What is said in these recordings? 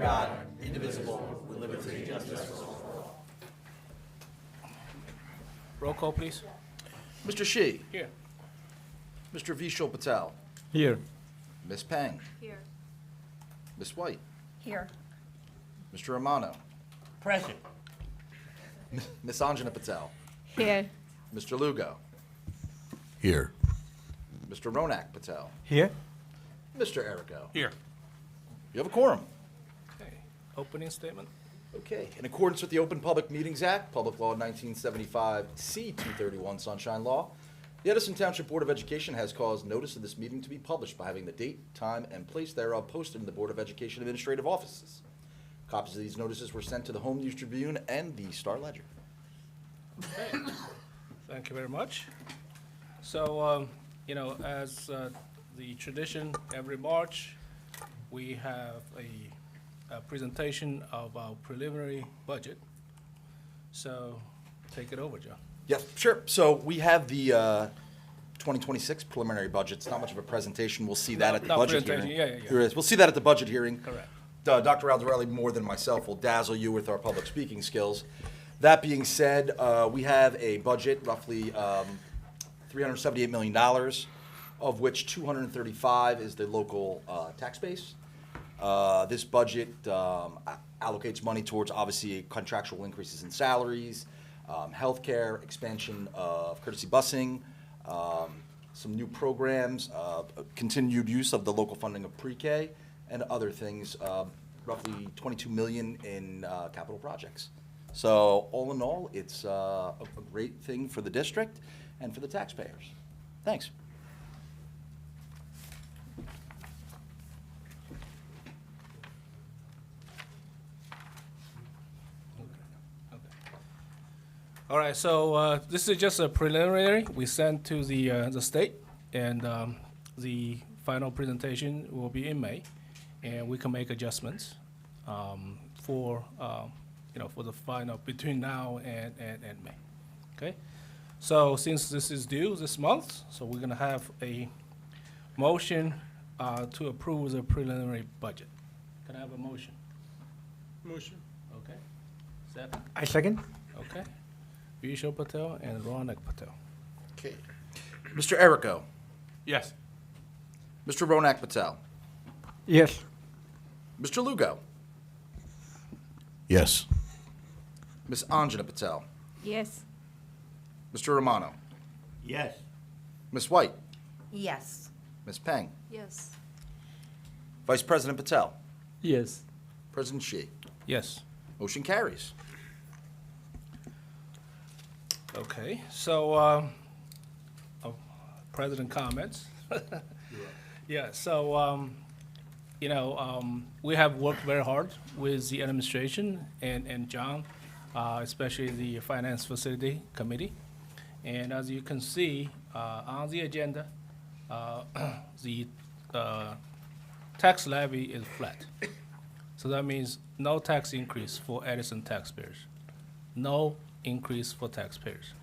God, indivisible, with liberty and justice for all. Roll call, please. Mr. Shi, Here. Mr. Vishal Patel, Here. Ms. Peng, Here. Ms. White, Here. Mr. Romano, Present. Ms. Anjana Patel, Here. Mr. Lugo, Here. Mr. Ronak Patel, Here. Mr. Errico. Here. You have a quorum. Okay. Opening statement. Okay. In accordance with the Open Public Meetings Act, Public Law 1975, C-231 Sunshine Law, the Edison Township Board of Education has caused notice of this meeting to be published by having the date, time, and place thereof posted in the Board of Education administrative offices. Copies of these notices were sent to the Home News Tribune and the Star Ledger. Okay. Thank you very much. So, as the tradition every March, we have a presentation of our preliminary budget. So, take it over, John. Yes, sure. So we have the 2026 preliminary budget. It's not much of a presentation. We'll see that at the Not budget presentation, hearing. yeah. There is. We'll see that at the budget hearing. Correct. Dr. Aldarelli, more than myself, will dazzle you with our public speaking skills. That being said, we have a budget, roughly $378 million, of which 235 is the local tax base. This budget allocates money towards, obviously, contractual increases in salaries, healthcare, expansion of courtesy busing, some new programs, continued use of the local funding of pre-K, and other things, roughly $22 million in capital projects. So all in all, it's a great thing for the district and for the taxpayers. Thanks. All right, so this is just a preliminary we sent to the state, and the final presentation will be in May, and we can make adjustments for for the final between now and May. Okay, so since this is due this month, so we're gonna have a motion to approve the preliminary budget. Can I have a motion? Motion. Okay. Second. I second. Okay. Vishal Patel and Ronak Patel. Okay. Mr. Errico, Yes. Mr. Ronak Patel, Yes. Mr. Lugo, Yes. Ms. Anjana Patel, Yes. Mr. Romano, Yes. Ms. White, Yes. Ms. Peng, Yes. Vice President Patel, Yes. President Shi. Yes. Motion carries. Okay, so, President comments. Yeah, so, we have worked very hard with the administration and John, especially the Finance Facility Committee. And as you can see, on the agenda, the tax levy is flat. So that means no tax increase for Edison taxpayers. No increase for taxpayers.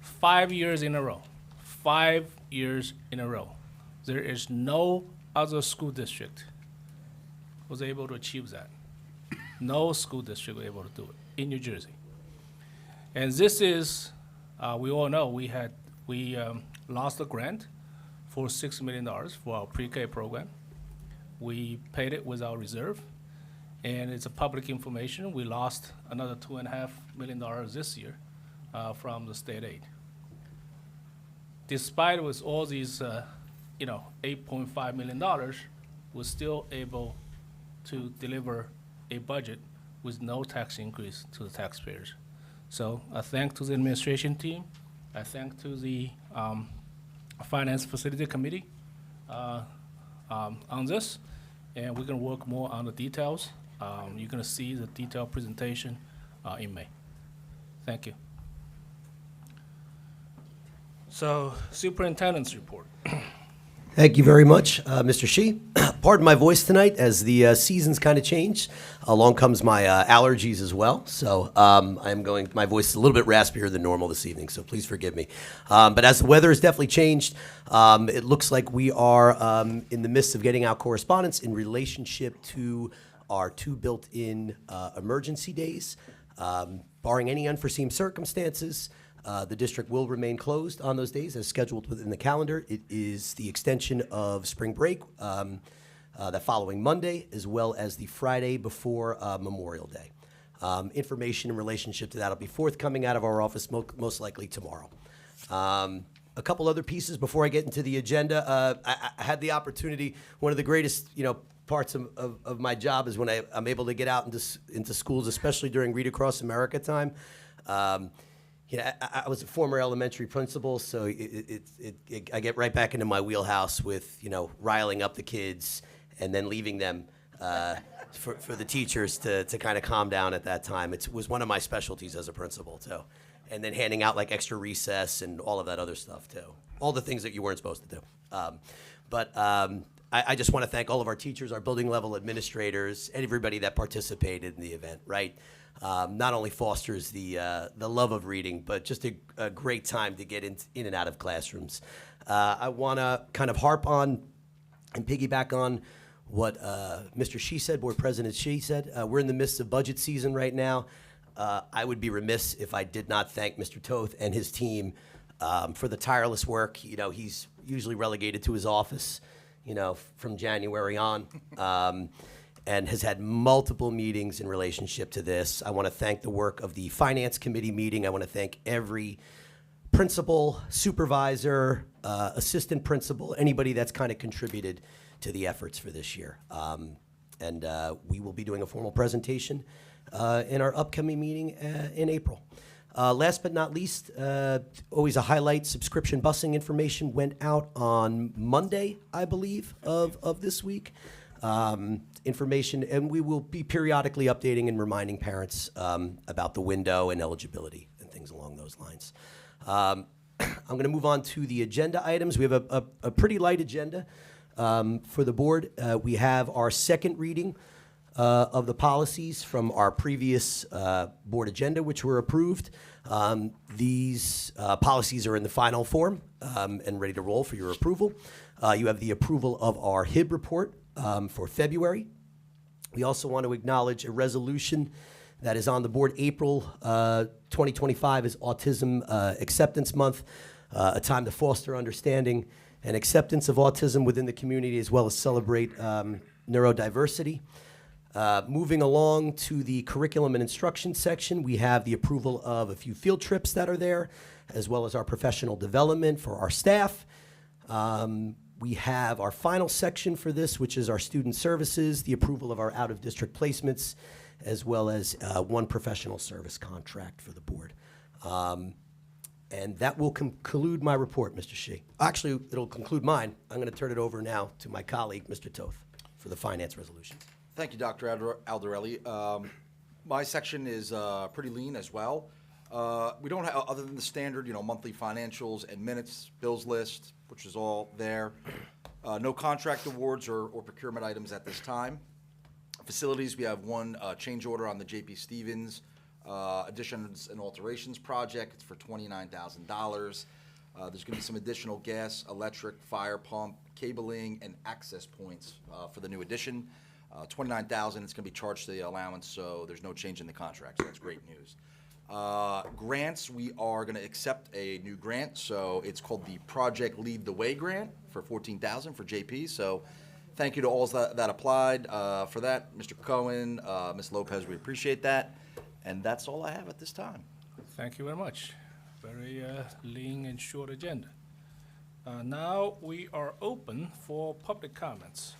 5 years in a row. 5 years in a row. There is no other school district was able to achieve that. No school district was able to do it in New Jersey. And this is, we all know, we lost a grant for $6 million for our pre-K program. We paid it with our reserve, and it's a public information. We lost another $2.5 million this year from the state aid. Despite with all these, $8.5 million, we're still able to deliver a budget with no tax increase to the taxpayers. So I thank to the administration team, I thank to the Finance Facility Committee on this, and we're gonna work more on the details. You're gonna see the detailed presentation in May. Thank you. So, superintendent's report. Thank you very much, Mr. Shi. Pardon my voice tonight as the seasons kind of changed. Along comes my allergies as well. So my voice is a little bit raspier than normal this evening, so please forgive me. But as the weather has definitely changed, it looks like we are in the midst of getting out correspondence in relationship to our 2 built-in emergency days. Barring any unforeseen circumstances, the district will remain closed on those days as scheduled within the calendar. It is the extension of spring break that following Monday, as well as the Friday before Memorial Day. Information in relationship to that will be forthcoming out of our office most likely tomorrow. A couple other pieces before I get into the agenda. I had the opportunity, one of the greatest, parts of my job is when I'm able to get out into schools, especially during Read Across America time. I was a former elementary principal, so I get right back into my wheelhouse with, riling up the kids and then leaving them for the teachers to kind of calm down at that time. It was one of my specialties as a principal, too. And then handing out, like, extra recess and all of that other stuff, too. All the things that you weren't supposed to do. I just want to thank all of our teachers, our building level administrators, and everybody that participated in the event, right? Not only fosters the love of reading, but just a great time to get in and out of classrooms. I want to kind of harp on and piggyback on what Mr. Shi said, Board President Shi said. We're in the midst of budget season right now. I would be remiss if I did not thank Mr. Toth and his team for the tireless work. He's usually relegated to his office, from January on. And has had multiple meetings in relationship to this. I want to thank the work of the Finance Committee meeting. I want to thank every principal, supervisor, assistant principal, anybody that's kind of contributed to the efforts for this year. And we will be doing a formal presentation in our upcoming meeting in April. Last but not least, always a highlight, subscription busing information went out on Monday, I believe, of this week. Information, and we will be periodically updating and reminding parents about the window and eligibility and things along those lines. I'm going to move on to the agenda items. We have a pretty light agenda for the board. We have our second reading of the policies from our previous board agenda, which were approved. These policies are in the final form and ready to roll for your approval. You have the approval of our HIB report for February. We also want to acknowledge a resolution that is on the board. April 2025 is Autism Acceptance Month, a time to foster understanding and acceptance of autism within the community, as well as celebrate neurodiversity. Moving along to the curriculum and instruction section, we have the approval of a few field trips that are there, as well as our professional development for our staff. We have our final section for this, which is our student services, the approval of our out-of-district placements, as well as one professional service contract for the board. And that will conclude my report, Mr. Shi. Actually, it'll conclude mine. I'm going to turn it over now to my colleague, Mr. Toth, for the finance resolutions. Thank you, Dr. Aldarelli. My section is pretty lean as well. We don't have, other than the standard, monthly financials and minutes, bills list, which is all there. No contract awards or procurement items at this time. Facilities, we have one change order on the J.P. Stevens additions and alterations project. It's for $29,000. There's going to be some additional gas, electric, fire pump, cabling, and access points for the new addition. $29,000, it's going to be charged to the allowance, so there's no change in the contract, so that's great news. Grants, we are going to accept a new grant, so it's called the Project Lead the Way grant for $14,000 for JP. So thank you to all that applied for that. Mr. Cohen, Ms. Lopez, we appreciate that. And that's all I have at this time. Thank you very much. Very lean and short agenda. Now we are open for public comments.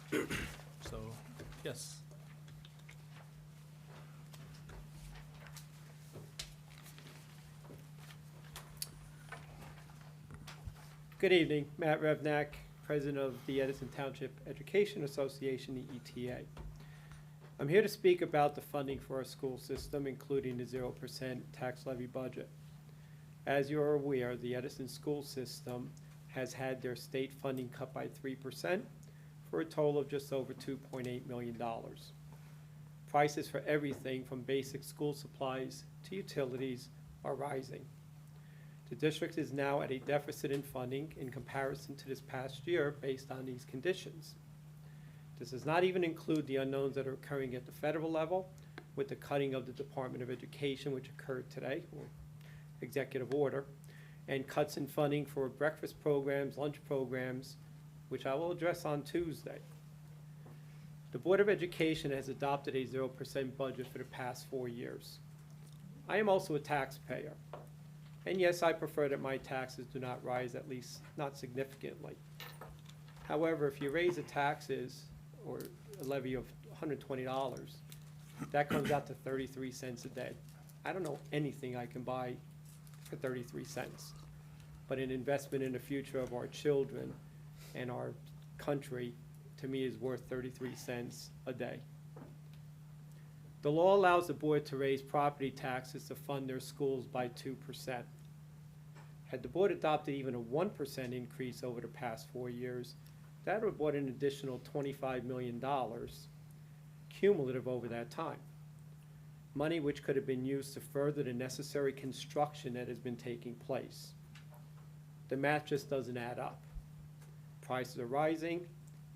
So, yes. Good evening, Matt Revnak, President of the Edison Township Education Association, the ETA. I'm here to speak about the funding for our school system, including the 0% tax levy budget. As you're aware, the Edison school system has had their state funding cut by 3% for a total of just over $2.8 million. Prices for everything from basic school supplies to utilities are rising. The district is now at a deficit in funding in comparison to this past year based on these conditions. This does not even include the unknowns that are occurring at the federal level with the cutting of the Department of Education, which occurred today, or executive order, and cuts in funding for breakfast programs, lunch programs, which I will address on Tuesday. The Board of Education has adopted a 0% budget for the past 4 years. I am also a taxpayer. And yes, I prefer that my taxes do not rise, at least not significantly. However, if you raise the taxes or a levy of $120, that comes out to 33 cents a day. I don't know anything I can buy for 33 cents. But an investment in the future of our children and our country, to me, is worth 33 cents a day. The law allows the board to raise property taxes to fund their schools by 2%. Had the board adopted even a 1% increase over the past 4 years, that would have brought an additional $25 million cumulative over that time. Money which could have been used to further the necessary construction that has been taking place. The math just doesn't add up. Prices are rising,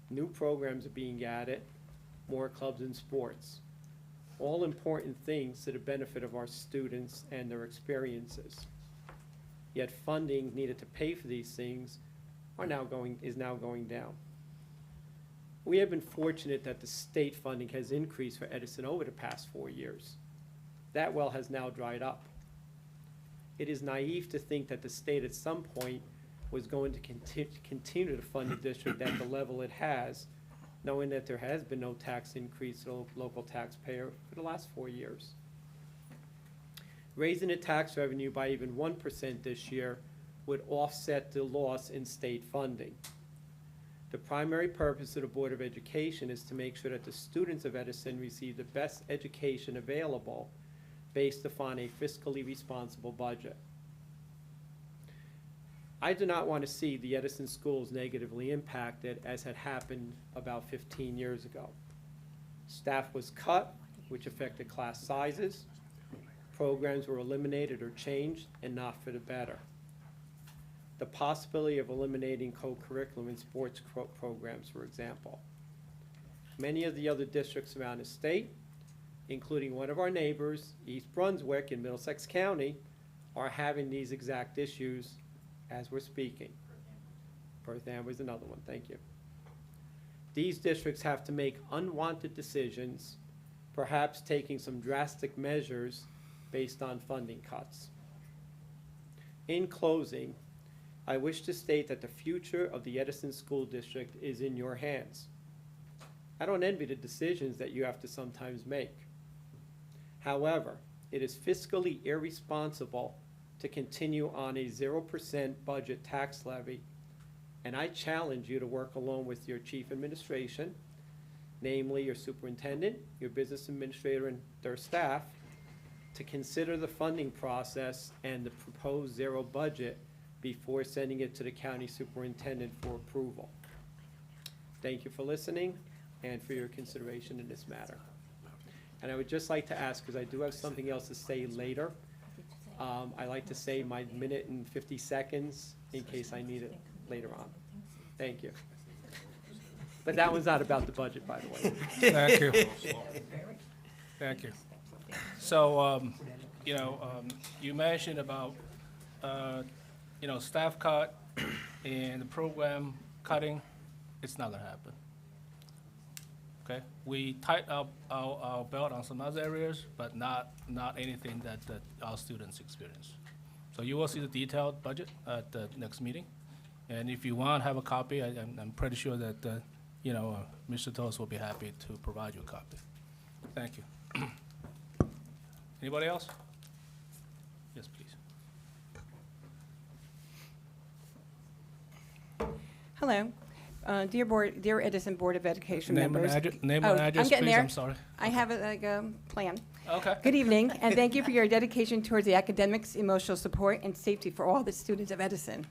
new programs are being added, more clubs and sports. All important things to the benefit of our students and their experiences. Yet funding needed to pay for these things is now going down. We have been fortunate that the state funding has increased for Edison over the past 4 years. That well has now dried up. It is naive to think that the state at some point was going to continue to fund the district at the level it has, knowing that there has been no tax increase to the local taxpayer for the last 4 years. Raising the tax revenue by even 1% this year would offset the loss in state funding. The primary purpose of the Board of Education is to make sure that the students of Edison receive the best education available based upon a fiscally responsible budget. I do not want to see the Edison schools negatively impacted as had happened about 15 years ago. Staff was cut, which affected class sizes. Programs were eliminated or changed, and not for the better. The possibility of eliminating co-curriculum in sports programs, for example. Many of the other districts around the state, including one of our neighbors, East Brunswick in Middlesex County, are having these exact issues as we're speaking. Perth Amboy is another one, thank you. These districts have to make unwanted decisions, perhaps taking some drastic measures based on funding cuts. In closing, I wish to state that the future of the Edison School District is in your hands. I don't envy the decisions that you have to sometimes make. However, it is fiscally irresponsible to continue on a 0% budget tax levy, and I challenge you to work along with your chief administration, namely your superintendent, your business administrator, and their staff, to consider the funding process and the proposed zero budget before sending it to the county superintendent for approval. Thank you for listening and for your consideration in this matter. And I would just like to ask, because I do have something else to say later, I like to say my minute and 50 seconds in case I need it later on. Thank you. But that one's not about the budget, by the way. Thank you. Thank you. So, you mentioned about, staff cut and the program cutting. It's not gonna happen. Okay? We tighten up our belt on some other areas, but not anything that our students experience. So you will see the detailed budget at the next meeting. And if you want to have a copy, I'm pretty sure that, Mr. Toles will be happy to provide you a copy. Thank you. Anybody else? Yes, please. Hello. Dear Edison Board of Education Name and members. address, name Oh, and address, I'm getting please. there. I'm sorry. I have a plan. Okay. Good evening, and thank you for your dedication towards the academics, emotional support, and safety for all the students of Edison.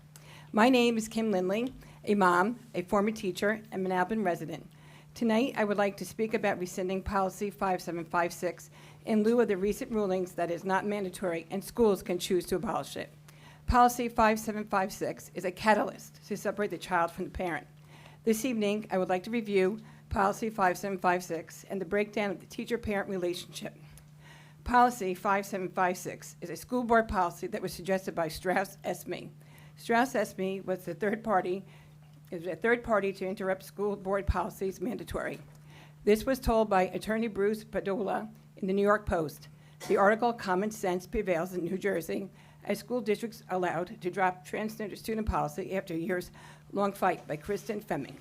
My name is Kim Lindley, a mom, a former teacher, and an Albin resident. Tonight, I would like to speak about rescinding Policy 5756 in lieu of the recent rulings that it is not mandatory and schools can choose to abolish it. Policy 5756 is a catalyst to separate the child from the parent. This evening, I would like to review Policy 5756 and the breakdown of the teacher-parent relationship. Policy 5756 is a school board policy that was suggested by Strauss Esme. Strauss Esme was the third party to interrupt school board policies mandatory. This was told by attorney Bruce Padula in the New York Post. The article, Common Sense Prevails in New Jersey, as school districts allowed to drop transgender student policy after a years-long fight by Kristen Fleming.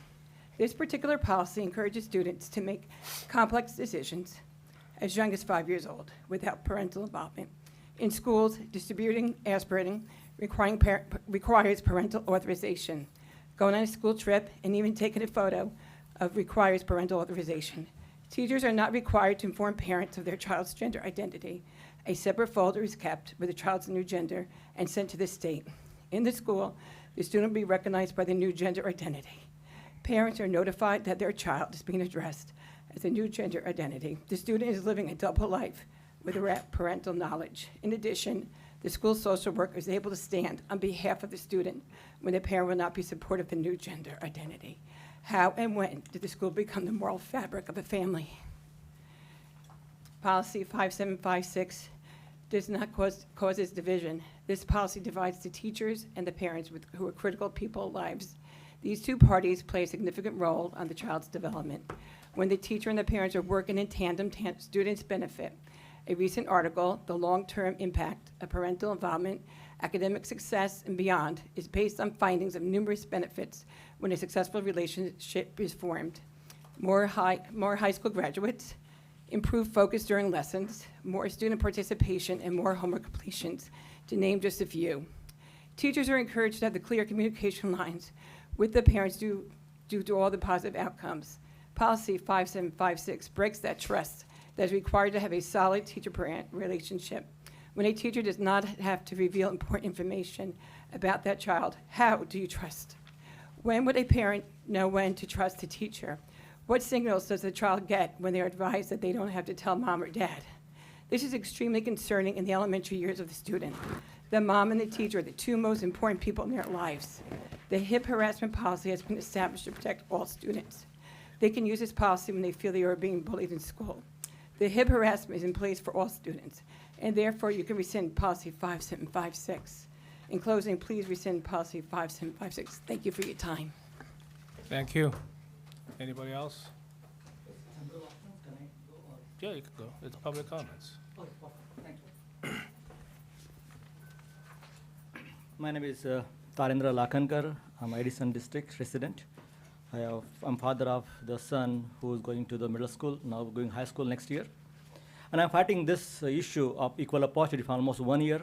This particular policy encourages students to make complex decisions as young as 5 years old without parental involvement. In schools, distributing aspirin requires parental authorization. Going on a school trip and even taking a photo requires parental authorization. Teachers are not required to inform parents of their child's gender identity. A separate folder is kept with the child's new gender and sent to the state. In the school, the student will be recognized by the new gender identity. Parents are notified that their child is being addressed as a new gender identity. The student is living a double life with parental knowledge. In addition, the school social worker is able to stand on behalf of the student when the parent will not be supportive of the new gender identity. How and when did the school become the moral fabric of a family? Policy 5756 does not causes division. This policy divides the teachers and the parents who are critical people lives. These two parties play a significant role on the child's development. When the teacher and the parents are working in tandem, students benefit. A recent article, The Long-Term Impact of Parental Involvement, Academic Success and Beyond, is based on findings of numerous benefits when a successful relationship is formed. More high school graduates, improved focus during lessons, more student participation, and more homework completions, to name just a few. Teachers are encouraged to have the clear communication lines with the parents due to all the positive outcomes. Policy 5756 breaks that trust that is required to have a solid teacher-parent relationship. When a teacher does not have to reveal important information about that child, how do you trust? When would a parent know when to trust a teacher? What signals does the child get when they're advised that they don't have to tell mom or dad? This is extremely concerning in the elementary years of the student. The mom and the teacher are the two most important people in their lives. The HIP harassment policy has been established to protect all students. They can use this policy when they feel they are being bullied in school. The HIP harassment is in place for all students, and therefore you can rescind policy 5756. In closing, please rescind policy 5756. Thank you for your time. Thank you. Anybody else? Yeah, you can go. It's public comments. My name is Tarendra Lakankar. I'm Edison District resident. I'm father of the son who is going to the middle school, now going high school next year. And I'm fighting this issue of equal opportunity for almost 1 year.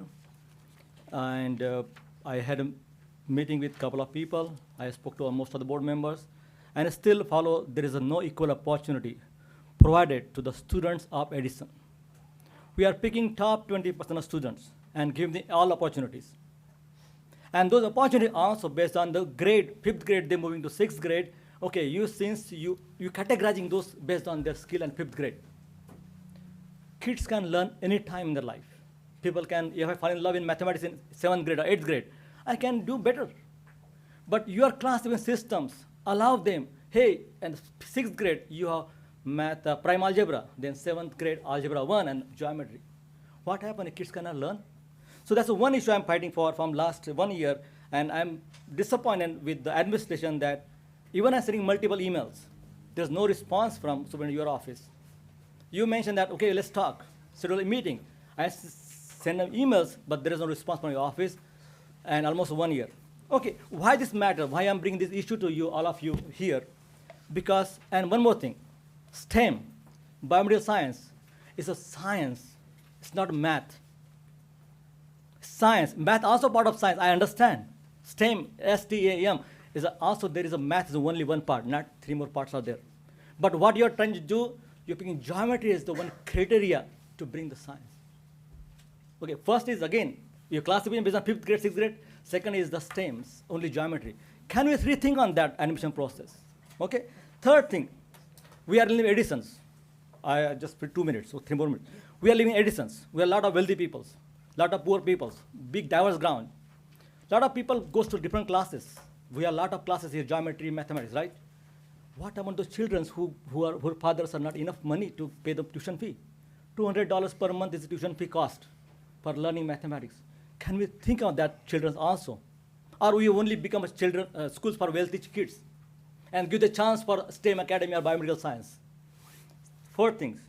And I had a meeting with a couple of people. I spoke to most of the board members. And I still follow there is no equal opportunity provided to the students of Edison. We are picking top 20% of students and giving them all opportunities. And those opportunities are also based on the grade, 5th grade, they're moving to 6th grade. Okay, you categorizing those based on their skill and 5th grade. Kids can learn any time in their life. People can, if I fall in love in mathematics in 7th grade or 8th grade, I can do better. But your classroom systems allow them, hey, in 6th grade, you have math, prime algebra, then 7th grade, algebra 1 and geometry. What happened if kids cannot learn? So that's one issue I'm fighting for from last 1 year, and I'm disappointed with the administration that even I'm sending multiple emails, there's no response from your office. You mentioned that, okay, let's talk, schedule a meeting. I send them emails, but there is no response from your office, and almost 1 year. Okay, why this matter? Why I'm bringing this issue to you, all of you here? Because, and one more thing, STEM, biomedical science, is a science. It's not math. Science, math also part of science, I understand. STEM, S-T-A-M, is also there is a math is only one part, not 3 more parts are there. But what you're trying to do, you're picking geometry as the one criteria to bring the science. Okay, first is again, Your classification based on 5th grade, 6th grade. Second is the STEMs, only geometry. Can we rethink on that admission process? Okay. Third thing, we are living Edisons. I just for 2 minutes, so 3 more minutes. We are living Edisons. We are a lot of wealthy peoples, lot of poor peoples, big diverse ground. Lot of people goes to different classes. We have a lot of classes here, geometry, mathematics, right? What about those children whose fathers are not enough money to pay the tuition fee? $200 per month is the tuition fee cost for learning mathematics. Can we think of that children also? Or we only become schools for wealthy kids and give the chance for STEM academy or biomedical science? Fourth things,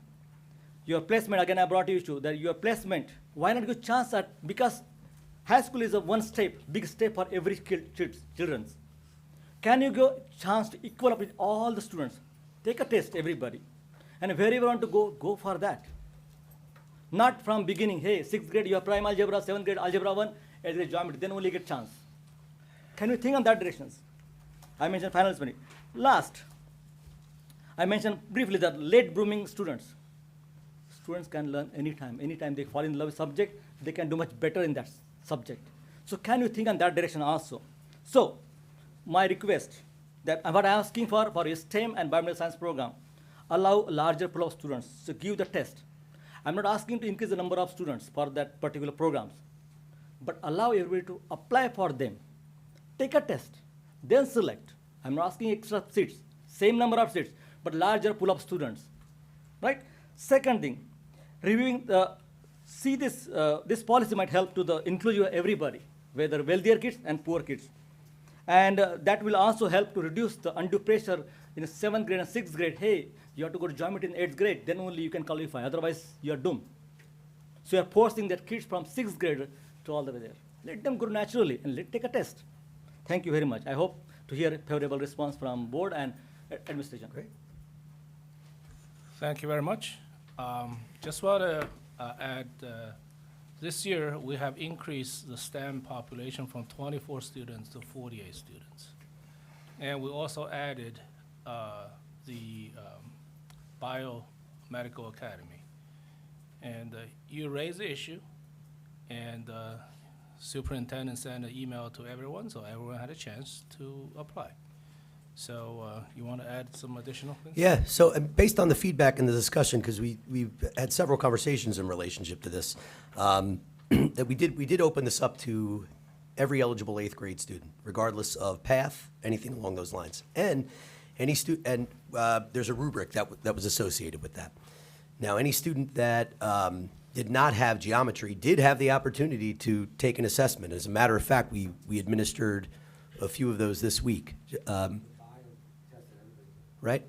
your placement, again I brought you issue that your placement, why not give chance at, because high school is a one step, big step for every children. Can you give chance to equal up with all the students? Take a test, everybody. And wherever you want to go for that. Not from beginning, hey, 6th grade, you have prime algebra, 7th grade, algebra 1, 8th grade, geometry, then only get chance. Can you think on that directions? I mentioned final spending. Last, I mentioned briefly that late blooming students. Students can learn anytime. Anytime they fall in love with subject, they can do much better in that subject. So can you think on that direction also? So, my request that what I'm asking for a STEM and biomedical science program, allow larger pool of students to give the test. I'm not asking to increase the number of students for that particular programs, but allow everybody to apply for them. Take a test, then select. I'm not asking extra seats, same number of seats, but larger pool of students, right? Second thing, reviewing see this policy might help to the inclusion of everybody, whether wealthier kids and poor kids. And that will also help to reduce the undue pressure in 7th grade and 6th grade. Hey, you have to go to geometry in 8th grade, then only you can qualify, otherwise you are doomed. So you are forcing that kids from 6th grade to all the way there. Let them grow naturally and take a test. Thank you very much. I hope to hear a favorable response from board and administration. Great. Thank you very much. Just want to add, this year we have increased the STEM population from 24 students to 48 students. And we also added the Biomedical Academy. And you raised the issue, and superintendent sent an email to everyone, so everyone had a chance to apply. So you want to add some additional things? Yeah, so based on the feedback and the discussion, because we've had several conversations in relationship to this, that we did open this up to every eligible 8th grade student, regardless of path, anything along those lines. And there's a rubric that was associated with that. Now, any student that did not have geometry did have the opportunity to take an assessment. As a matter of fact, we administered a few of those this week. Right?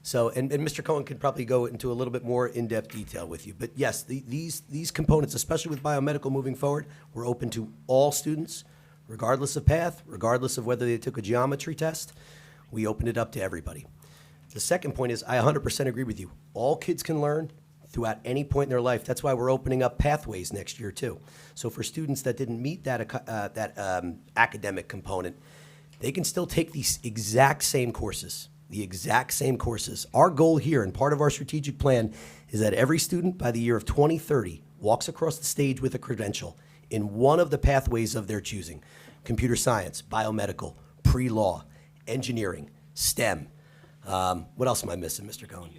So, and Mr. Cohen could probably go into a little bit more in-depth detail with you. But yes, these components, especially with biomedical moving forward, we're open to all students, regardless of path, regardless of whether they took a geometry test. We opened it up to everybody. The second point is, I 100% agree with you. All kids can learn throughout any point in their life. That's why we're opening up pathways next year, too. So for students that didn't meet that academic component, they can still take these exact same courses. The exact same courses. Our goal here, and part of our strategic plan, is that every student by the year of 2030 walks across the stage with a credential in one of the pathways of their choosing. Computer science, biomedical, pre-law, engineering, STEM. What else am I missing, Mr. Cohen?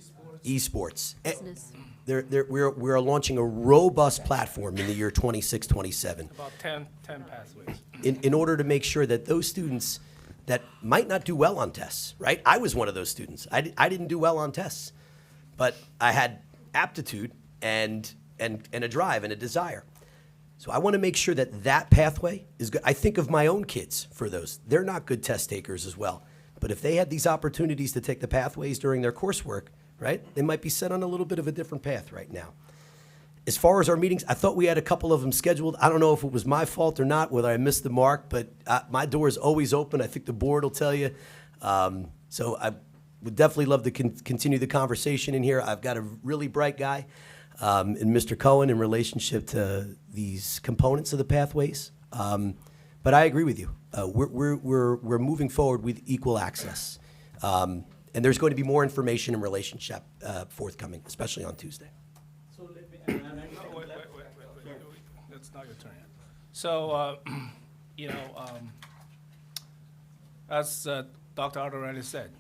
Esports. Business. We're launching a robust platform in the year 26, 27. About 10 pathways. In order to make sure that those students that might not do well on tests, right? I was one of those students. I didn't do well on tests, but I had aptitude and a drive and a desire. So I want to make sure that pathway is good. I think of my own kids for those. They're not good test takers as well. But if they had these opportunities to take the pathways during their coursework, right, they might be set on a little bit of a different path right now. As far as our meetings, I thought we had a couple of them scheduled. I don't know if it was my fault or not, whether I missed the mark, but my door is always open. I think the board will tell you. So I would definitely love to continue the conversation in here. I've got a really bright guy in Mr. Cohen in relationship to these components of the pathways. But I agree with you. We're moving forward with equal access. And there's going to be more information in relationship forthcoming, especially on Tuesday. So let me, Wait. That's not your turn yet. So, you know, as Dr. Arthur already said,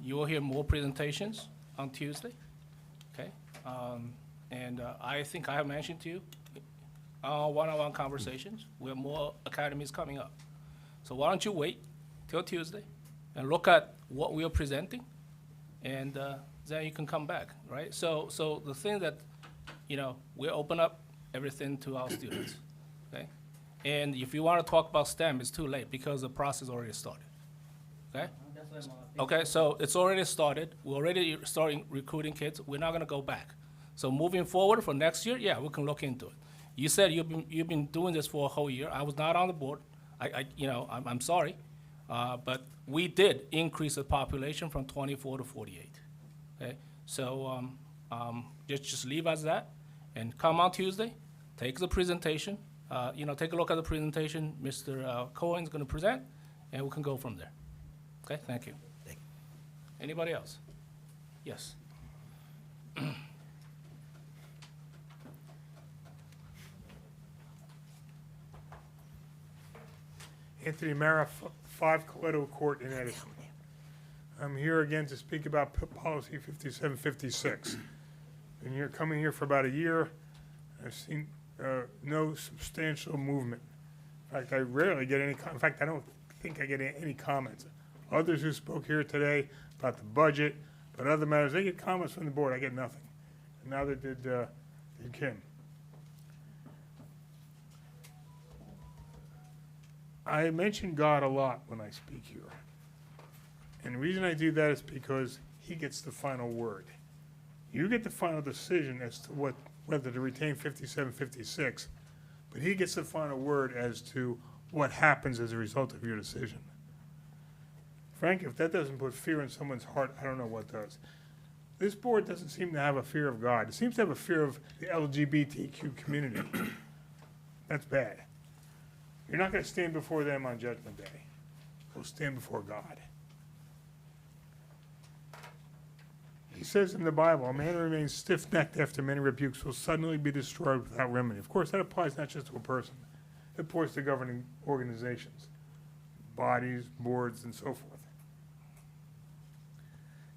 you will hear more presentations on Tuesday, okay? And I think I have mentioned to you, one-on-one conversations, we have more academies coming up. So why don't you wait till Tuesday and look at what we are presenting, and then you can come back, right? So the thing that, you know, we open up everything to our students, okay? And if you want to talk about STEM, it's too late because the process already started, okay? Okay, so it's already started. We're already starting recruiting kids. We're not gonna go back. So moving forward for next year, yeah, we can look into it. You said you've been doing this for a whole year. I was not on the board. I'm sorry, but we did increase the population from 24 to 48. Okay, so just leave as that, and come on Tuesday, take the presentation. Take a look at the presentation Mr. Cohen's going to present, and we can go from there. Okay, thank you. Anybody else? Yes. Anthony Mara, 5 Coletto Court in Edison. I'm here again to speak about policy 5756. And you're coming here for about a year. I've seen no substantial movement. In fact, I rarely get any, in fact, I don't think I get any comments. Others who spoke here today about the budget, but other matters, they get comments from the board. I get nothing. And now they did Kim. I mention God a lot when I speak here. And the reason I do that is because he gets the final word. You get the final decision as to whether to retain 5756, but he gets the final word as to what happens as a result of your decision. Frank, if that doesn't put fear in someone's heart, I don't know what does. This board doesn't seem to have a fear of God. It seems to have a fear of the LGBTQ community. That's bad. You're not going to stand before them on Judgment Day. You'll stand before God. He says in the Bible, a man who remains stiff-necked after many rebukes will suddenly be destroyed without remedy. Of course, that applies not just to a person. It applies to governing organizations, bodies, boards, and so forth.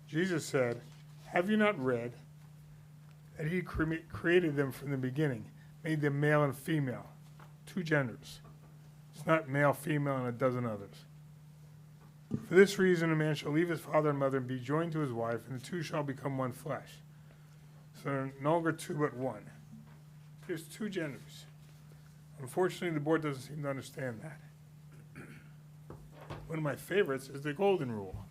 Jesus said, have you not read that he created them from the beginning, made them male and female, 2 genders. It's not male, female, and a dozen others. For this reason, a man shall leave his father and mother and be joined to his wife, and the 2 shall become one flesh. So they're no longer 2 but 1. There's 2 genders. Unfortunately, the board doesn't seem to understand that. One of my favorites is the golden rule.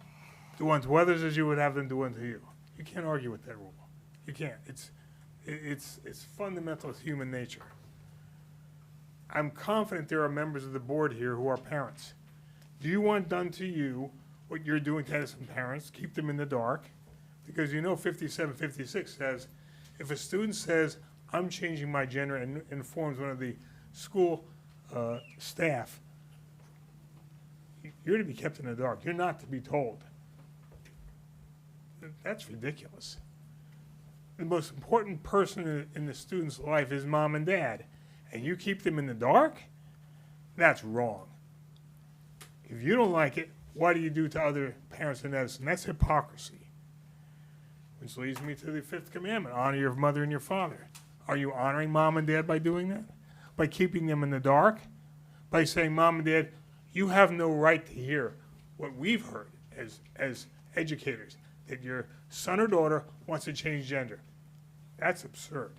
Do unto others as you would have them do unto you. You can't argue with that rule. You can't. It's fundamental to human nature. I'm confident there are members of the board here who are parents. Do you want done to you what you're doing to Edison parents? Keep them in the dark? Because you know 5756 says, if a student says, I'm changing my gender and informs one of the school staff, you're to be kept in the dark. You're not to be told. That's ridiculous. The most important person in the student's life is mom and dad, and you keep them in the dark? That's wrong. If you don't like it, what do you do to other parents in Edison? That's hypocrisy. Which leads me to the 5th commandment, honor your mother and your father. Are you honoring mom and dad by doing that? By keeping them in the dark? By saying, mom and dad, you have no right to hear what we've heard as educators, that your son or daughter wants to change gender. That's absurd.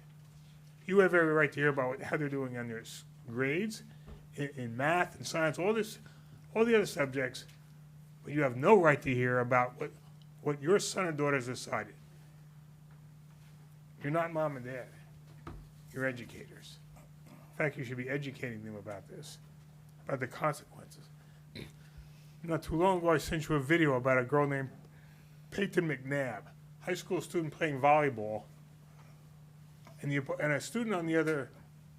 You have every right to hear about how they're doing on their grades, in math and science, all the other subjects, but you have no right to hear about what your son or daughter has decided. You're not mom and dad. You're educators. In fact, you should be educating them about this, about the consequences. Not too long ago, I sent you a video about a girl named Peyton McNabb, high school student playing volleyball, and a student on the other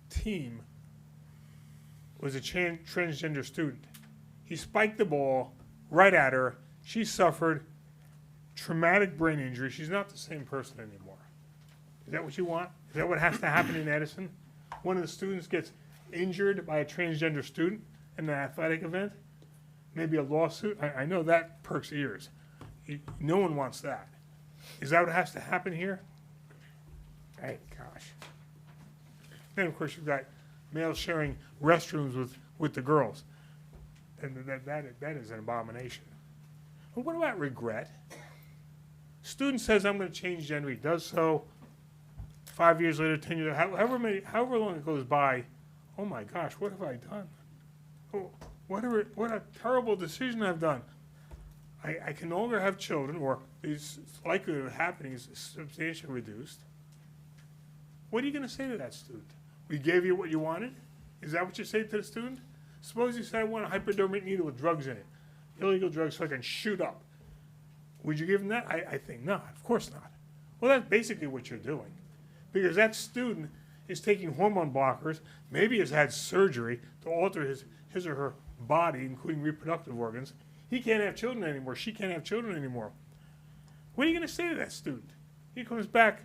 team was a transgender student. He spiked the ball right at her. She suffered traumatic brain injury. She's not the same person anymore. Is that what you want? Is that what has to happen in Edison? One of the students gets injured by a transgender student in an athletic event, maybe a lawsuit. I know that perks ears. No one wants that. Is that what has to happen here? Hey, gosh. Then, of course, you've got males sharing restrooms with the girls. And that is an abomination. But what about regret? Student says, I'm going to change gender. He does so. 5 years later, 10 years, however long it goes by, oh my gosh, what have I done? Oh, what a terrible decision I've done. I can no longer have children, or the likelihood of happening is substantially reduced. What are you going to say to that student? We gave you what you wanted? Is that what you say to the student? Suppose you say, I want a hypodermic needle with drugs in it. Illegal drugs so I can shoot up. Would you give them that? I think not. Of course not. Well, that's basically what you're doing. Because that student is taking hormone blockers, maybe has had surgery to alter his or her body, including reproductive organs. He can't have children anymore. She can't have children anymore. What are you going to say to that student? He comes back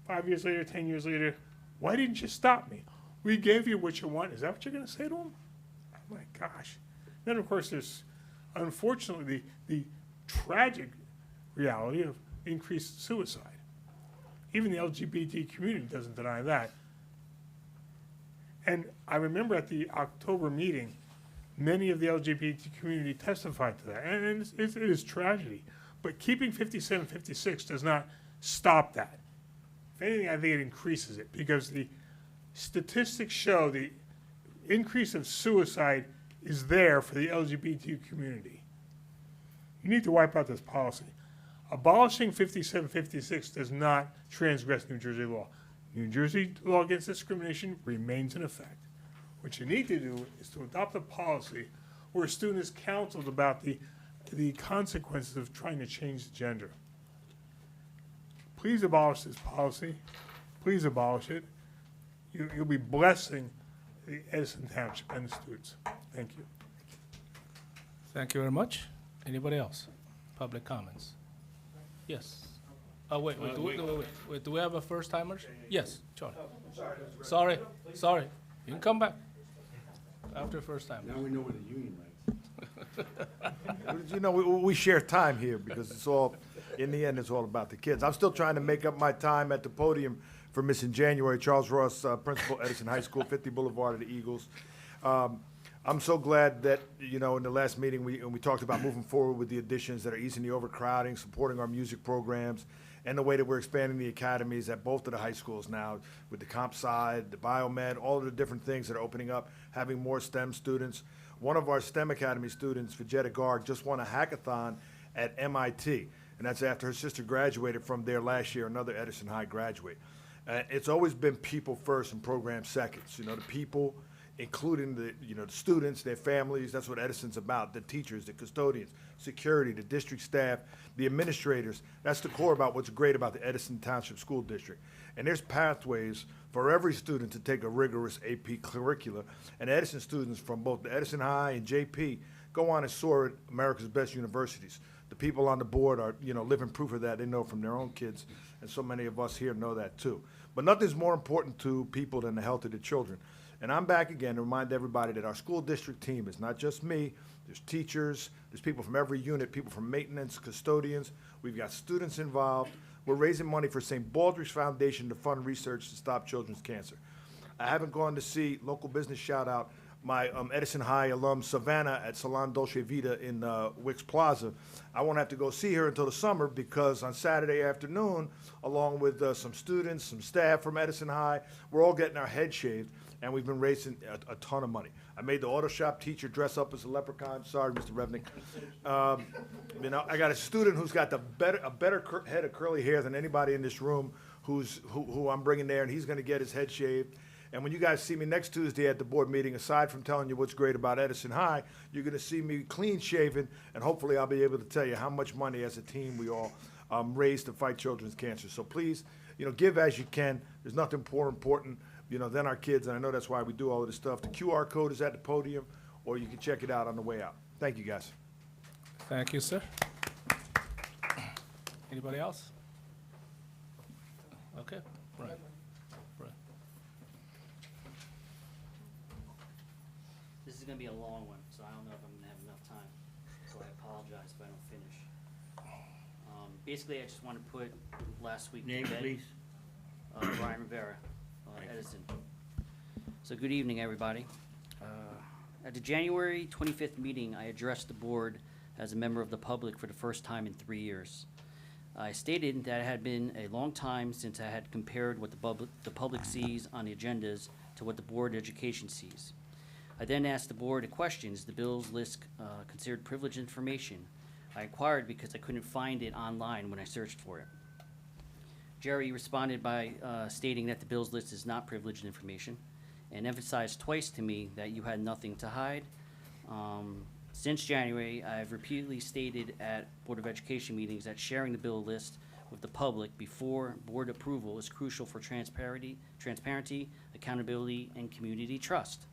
5 years later, 10 years later. Why didn't you stop me? We gave you what you want. Is that what you're going to say to him? Oh, my gosh. Then, of course, there's, unfortunately, the tragic reality of increased suicide. Even the LGBT community doesn't deny that. And I remember at the October meeting, many of the LGBT community testified to that. And it is tragedy. But keeping 5756 does not stop that. If anything, I think it increases it, because the statistics show the increase of suicide is there for the LGBT community. You need to wipe out this policy. Abolishing 5756 does not transgress New Jersey law. New Jersey law against discrimination remains in effect. What you need to do is to adopt a policy where a student is counseled about the consequences of trying to change the gender. Please abolish this policy. Please abolish it. You'll be blessing the Edison Township and the students. Thank you. Thank you very much. Anybody else? Public comments? Yes. Oh, wait, do we have a first-timers? Yes, Charlie. Sorry. You can come back after first time. Now we know what the union writes. You know, we share time here because it's all, in the end, it's all about the kids. I'm still trying to make up my time at the podium for Missing January. Charles Ross, Principal, Edison High School, 50 Boulevard of the Eagles. I'm so glad that, you know, in the last meeting, we talked about moving forward with the additions that are easing the overcrowding, supporting our music programs, and the way that we're expanding the academies at both of the high schools now, with the comp side, the biomed, all of the different things that are opening up, having more STEM students. One of our STEM Academy students, Vijeta Garg, just won a hackathon at MIT, and that's after her sister graduated from there last year, another Edison High graduate. It's always been people first and program seconds. You know, the people, including the students, their families. That's what Edison's about. The teachers, the custodians, security, the district staff, the administrators. That's the core about what's great about the Edison Township School District. And there's pathways for every student to take a rigorous AP curricula. And Edison students from both the Edison High and JP go on and soar at America's best universities. The people on the board are, living proof of that. They know from their own kids, and so many of us here know that too. But nothing's more important to people than the health of the children. And I'm back again to remind everybody that our school district team is not just me. There's teachers, there's people from every unit, people from maintenance, custodians. We've got students involved. We're raising money for St. Baldrick's Foundation to fund research to stop children's cancer. I haven't gone to see, local business shout out, my Edison High alum Savannah at Salon Dolce Vita in Wicks Plaza. I won't have to go see her until the summer because on Saturday afternoon, along with some students, some staff from Edison High, we're all getting our heads shaved, and we've been raising a ton of money. I made the auto shop teacher dress up as a leprechaun. Sorry, Mr. Revnick. I got a student who's got a better head of curly hair than anybody in this room who I'm bringing there, and he's going to get his head shaved. And when you guys see me next Tuesday at the board meeting, aside from telling you what's great about Edison High, you're going to see me clean shaven, and hopefully I'll be able to tell you how much money as a team we all raised to fight children's cancer. So please, give as you can. There's nothing more important, than our kids, and I know that's why we do all of this stuff. The QR code is at the podium, or you can check it out on the way out. Thank you, guys. Thank you, sir. Anybody else? Okay, right. This is gonna be a long one, so I don't know if I'm gonna have enough time, so I apologize if I don't finish. Basically, I just wanna put last week to Name, bed. please. Brian Rivera, Edison. So good evening, everybody. At the January 25th meeting, I addressed the board as a member of the public for the first time in 3 years. I stated that it had been a long time since I had compared what the public sees on the agendas to what the Board of Education sees. I then asked the board a question: is the bill's list considered privileged information? I inquired because I couldn't find it online when I searched for it. Jerry responded by stating that the bill's list is not privileged information, and emphasized twice to me that you had nothing to hide. Since January, I've repeatedly stated at Board of Education meetings that sharing the bill list with the public before board approval is crucial for transparency, accountability, and community trust.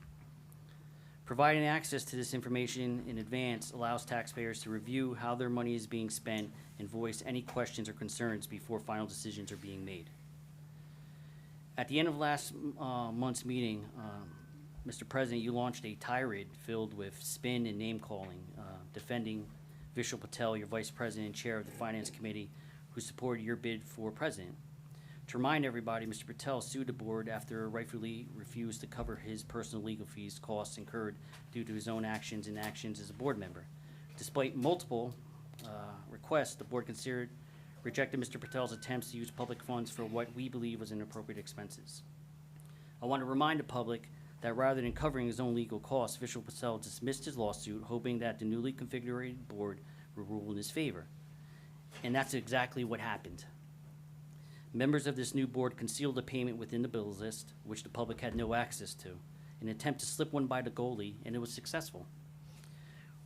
Providing access to this information in advance allows taxpayers to review how their money is being spent and voice any questions or concerns before final decisions are being made. At the end of last month's meeting, Mr. President, you launched a tirade filled with spin and name-calling, defending Vishal Patel, your Vice President and Chair of the Finance Committee, who supported your bid for President. To remind everybody, Mr. Patel sued the board after rightfully refused to cover his personal legal fees, costs incurred due to his own actions and actions as a board member. Despite multiple requests, the board rejected Mr. Patel's attempts to use public funds for what we believe was inappropriate expenses. I want to remind the public that rather than covering his own legal costs, Vishal Patel dismissed his lawsuit, hoping that the newly configured board would rule in his favor. And that's exactly what happened. Members of this new board concealed a payment within the bills list, which the public had no access to, in an attempt to slip one by the goalie, and it was successful.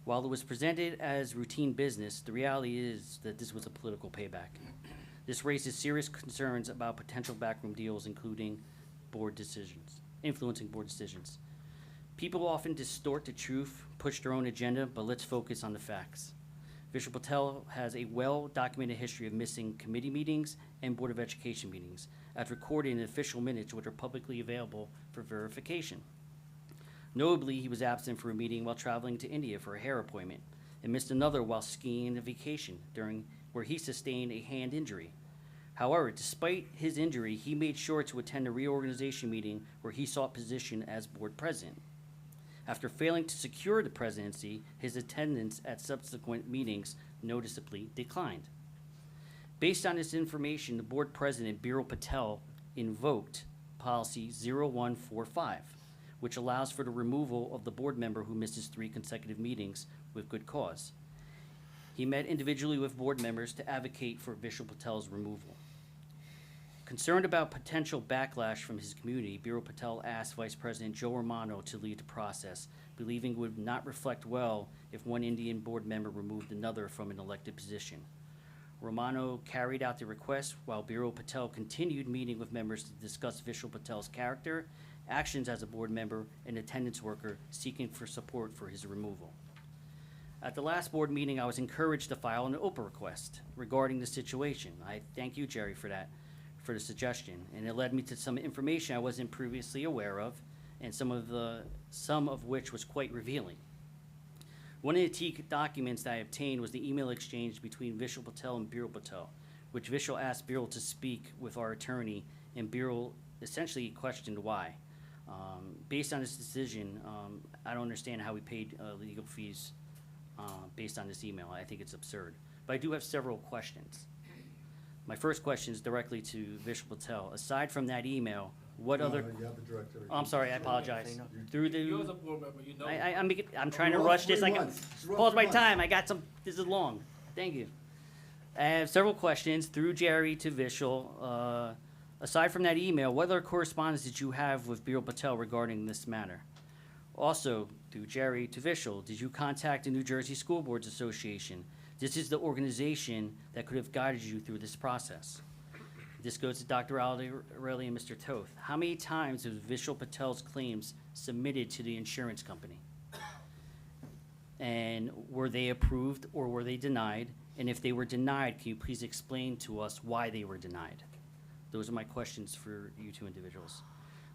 While it was presented as routine business, the reality is that this was a political payback. This raises serious concerns about potential backroom deals, including influencing board decisions. People often distort the truth, push their own agenda, but let's focus on the facts. Vishal Patel has a well-documented history of missing committee meetings and Board of Education meetings, as recorded in official minutes which are publicly available for verification. Notably, he was absent for a meeting while traveling to India for a hair appointment, and missed another while skiing on vacation, where he sustained a hand injury. However, despite his injury, he made sure to attend a reorganization meeting where he sought position as board president. After failing to secure the presidency, his attendance at subsequent meetings noticeably declined. Based on this information, the board president, Biral Patel, invoked policy 0145, which allows for the removal of the board member who misses 3 consecutive meetings with good cause. He met individually with board members to advocate for Vishal Patel's removal. Concerned about potential backlash from his community, Biral Patel asked Vice President Joe Romano to lead the process, believing it would not reflect well if one Indian board member removed another from an elected position. Romano carried out the request while Biral Patel continued meeting with members to discuss Vishal Patel's character, actions as a board member, and attendance worker, seeking for support for his removal. At the last board meeting, I was encouraged to file an OPA request regarding the situation. I thank you, Jerry, for the suggestion, and it led me to some information I wasn't previously aware of, and some of which was quite revealing. One of the key documents that I obtained was the email exchange between Vishal Patel and Biral Patel, which Vishal asked Biral to speak with our attorney, and Biral essentially questioned why. Based on this decision, I don't understand how we paid legal fees based on this email. I think it's absurd. But I do have several questions. My first question is directly to Vishal Patel. Aside from that email, what other? You have the director. Oh, I'm sorry, I apologize. Through You as a the, board member, you know. I'm trying to rush this. I can pause my time. I got some. This is long. Thank you. I have several questions through Jerry to Vishal. Aside from that email, what other correspondence did you have with Biral Patel regarding this matter? Also, through Jerry to Vishal, did you contact the New Jersey School Boards Association? This is the organization that could have guided you through this process. This goes to Dr. Aureli and Mr. Toth. How many times was Vishal Patel's claims submitted to the insurance company? And were they approved or were they denied? And if they were denied, can you please explain to us why they were denied? Those are my questions for you two individuals.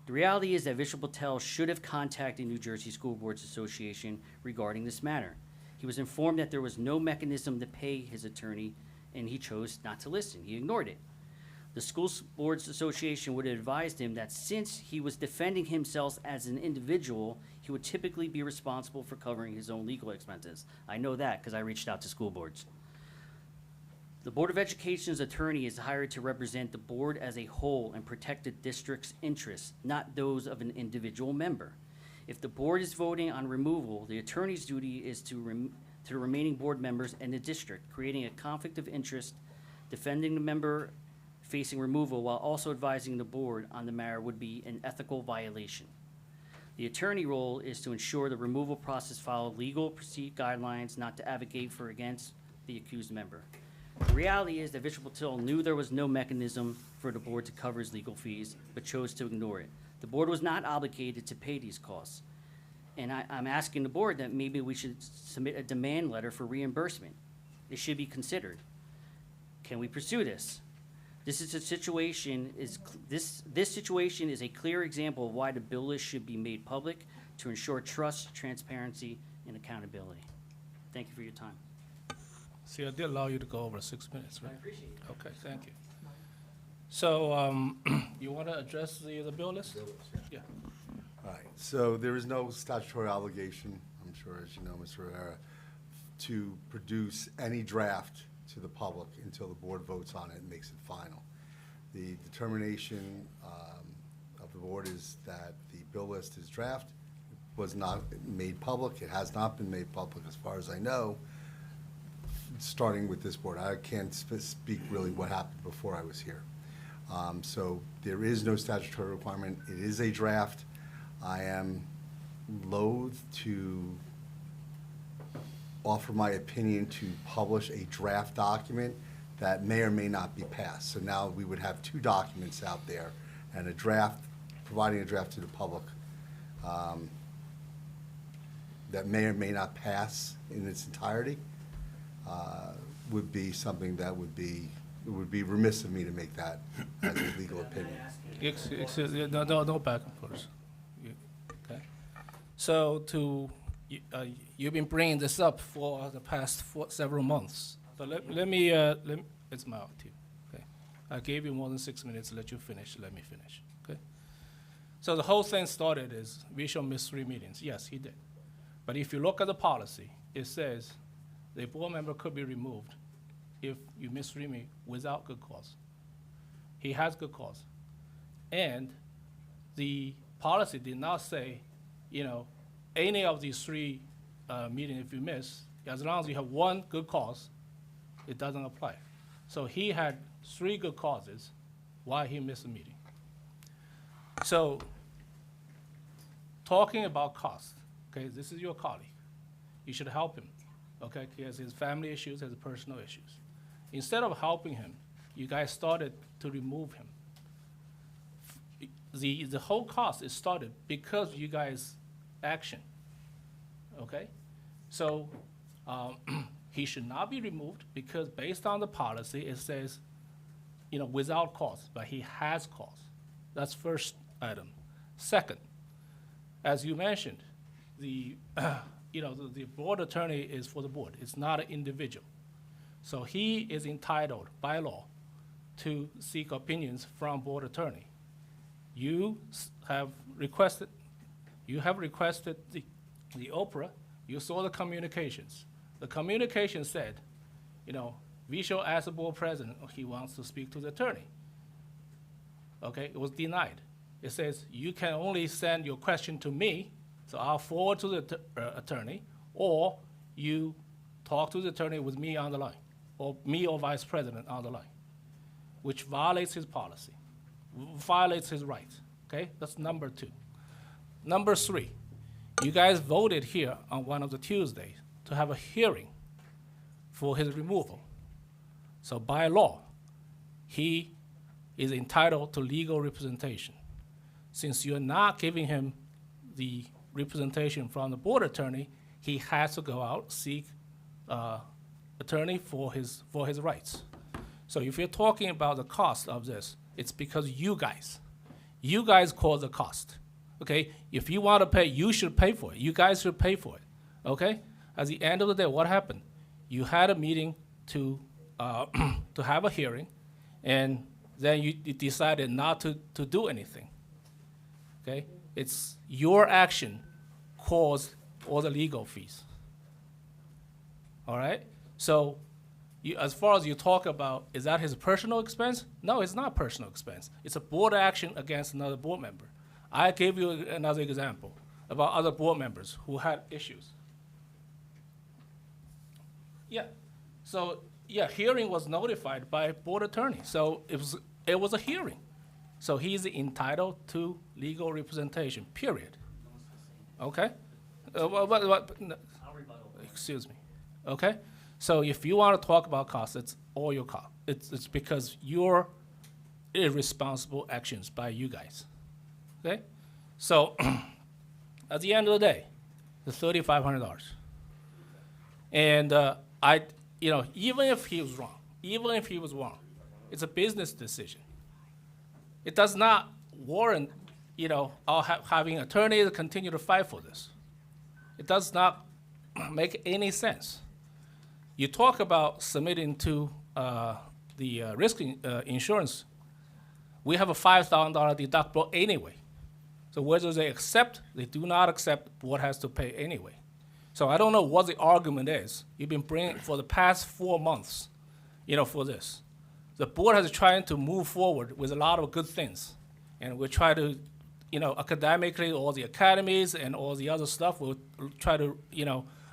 The reality is that Vishal Patel should have contacted New Jersey School Boards Association regarding this matter. He was informed that there was no mechanism to pay his attorney, and he chose not to listen. He ignored it. The School Boards Association would have advised him that since he was defending himself as an individual, he would typically be responsible for covering his own legal expenses. I know that because I reached out to school boards. The Board of Education's attorney is hired to represent the board as a whole and protect the district's interests, not those of an individual member. If the board is voting on removal, the attorney's duty is to the remaining board members and the district, creating a conflict of interest, defending the member facing removal while also advising the board on the matter would be an ethical violation. The attorney role is to ensure the removal process follow legal procedure guidelines, not to advocate for or against the accused member. The reality is that Vishal Patel knew there was no mechanism for the board to cover his legal fees, but chose to ignore it. The board was not obligated to pay these costs. And I'm asking the board that maybe we should submit a demand letter for reimbursement. It should be considered. Can we pursue this? This situation is a clear example of why the bill list should be made public to ensure trust, transparency, and accountability. Thank you for your time. See, I did allow you to go over 6 minutes, right? I appreciate it. Okay, thank you. So, you want to address the bill list? Yeah. All right, so there is no statutory obligation, I'm sure as you know, Mr. Rivera, to produce any draft to the public until the board votes on it and makes it final. The determination of the board is that the bill list is draft, was not made public, it has not been made public as far as I know, starting with this board. I can't speak really what happened before I was here. So there is no statutory requirement, it is a draft. I am loath to offer my opinion to publish a draft document that may or may not be passed. So now we would have two documents out there, and a draft, providing a draft to the public that may or may not pass in its entirety would be something that would be, it would be remiss of me to make that as a legal opinion. No back and forth. Okay. So you've been bringing this up for the past several months. So let me, it's my too. Okay. I gave you more than 6 minutes to let you finish. Let me finish. Okay. So the whole thing started is Vishal missed 3 meetings. Yes, he did. But if you look at the policy, it says the board member could be removed if you miss 3 meetings without good cause. He has good cause. And the policy did not say, you know, any of these 3 meetings if you miss, as long as you have one good cause, it doesn't apply. So he had 3 good causes why he missed a meeting. So talking about cost, okay, this is your colleague. You should help him, okay? He has his family issues, has personal issues. Instead of helping him, you guys started to remove him. The whole cost is started because you guys' action, okay? So he should not be removed because based on the policy, it says, you know, without cause, but he has cause. That's first item. Second, as you mentioned, the board attorney is for the board. It's not an individual. So he is entitled by law to seek opinions from board attorney. You have requested the Oprah, you saw the communications. The communication said, you know, Vishal asked the board president, he wants to speak to the attorney. Okay, it was denied. It says, you can only send your question to me, so I'll forward to the attorney, or you talk to the attorney with me on the line, or me or vice president on the line, which violates his policy, violates his rights, okay? That's number 2. Number 3, you guys voted here on one of the Tuesdays to have a hearing for his removal. So by law, he is entitled to legal representation. Since you're not giving him the representation from the board attorney, he has to go out, seek attorney for his rights. So if you're talking about the cost of this, it's because you guys You guys cause the cost. Okay? If you want to pay, you should pay for it. You guys should pay for it. Okay? At the end of the day, what happened? You had a meeting to to have a hearing, and then you decided not to do anything. Okay? It's your action caused all the legal fees. All right? So as far as you talk about, is that his personal expense? No, it's not personal expense. It's a board action against another board member. I gave you another example about other board members who had issues. Yeah. So, yeah, hearing was notified by board attorney. So it was a hearing. So he's entitled to legal representation, period. Okay? Excuse me. Okay? So if you want to talk about costs, it's all your cost. It's because your irresponsible actions by you guys. Okay? So at the end of the day, the $3,500. And even if he was wrong, it's a business decision. It does not warrant, having attorneys continue to fight for this. It does not make any sense. You talk about submitting to the risk insurance. We have a $5,000 deductible anyway. So whether they accept, they do not accept, board has to pay anyway. So I don't know what the argument is. You've been bringing for the past 4 months, for this. The board has trying to move forward with a lot of good things. And we try to, academically, all the academies and all the other stuff, we'll try to,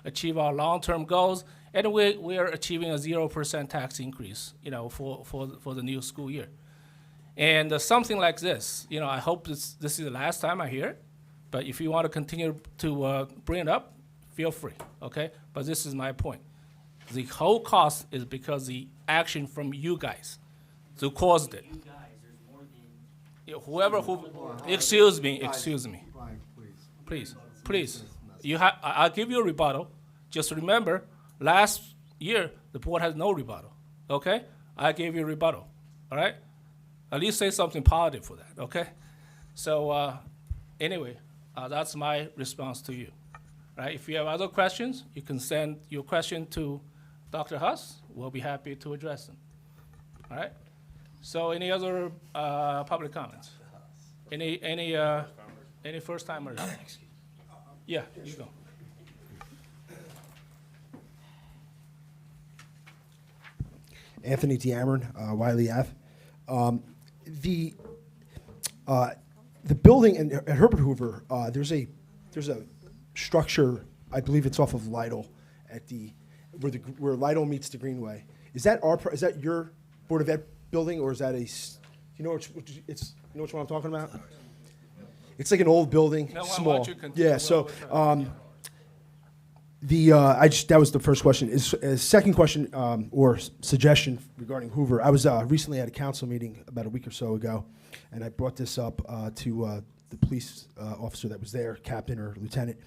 achieve our long-term goals. And we are achieving a 0% tax increase, for the new school year. And something like this, I hope this is the last time I hear it. But if you want to continue to bring it up, feel free, okay? But this is my point. The whole cost is because the action from you guys who caused it. You guys, there's more than. Whoever excuse me. Brian, Please. I'll give you a rebuttal. Just remember, last year, the board has no rebuttal, okay? I gave you a rebuttal, all right? At least say something positive for that, okay? So anyway, that's my response to you, right? If you have other questions, you can send your question to Dr. Huss. We'll be happy to address them, all right? So any other public comments? Any first timers? Yeah, you go. Anthony D'Amron, Wiley Ave. The building at Herbert Hoover, there's a structure, I believe it's off of Lytle, where Lytle meets the Greenway. Is that your Board of Ed building, or is that which one I'm talking about? It's like an old building, No, why small. don't you continue? Yeah. So that was the first question. Second question or suggestion regarding Hoover. I was recently at a council meeting about a week or so ago, and I brought this up to the police officer that was there, captain or lieutenant,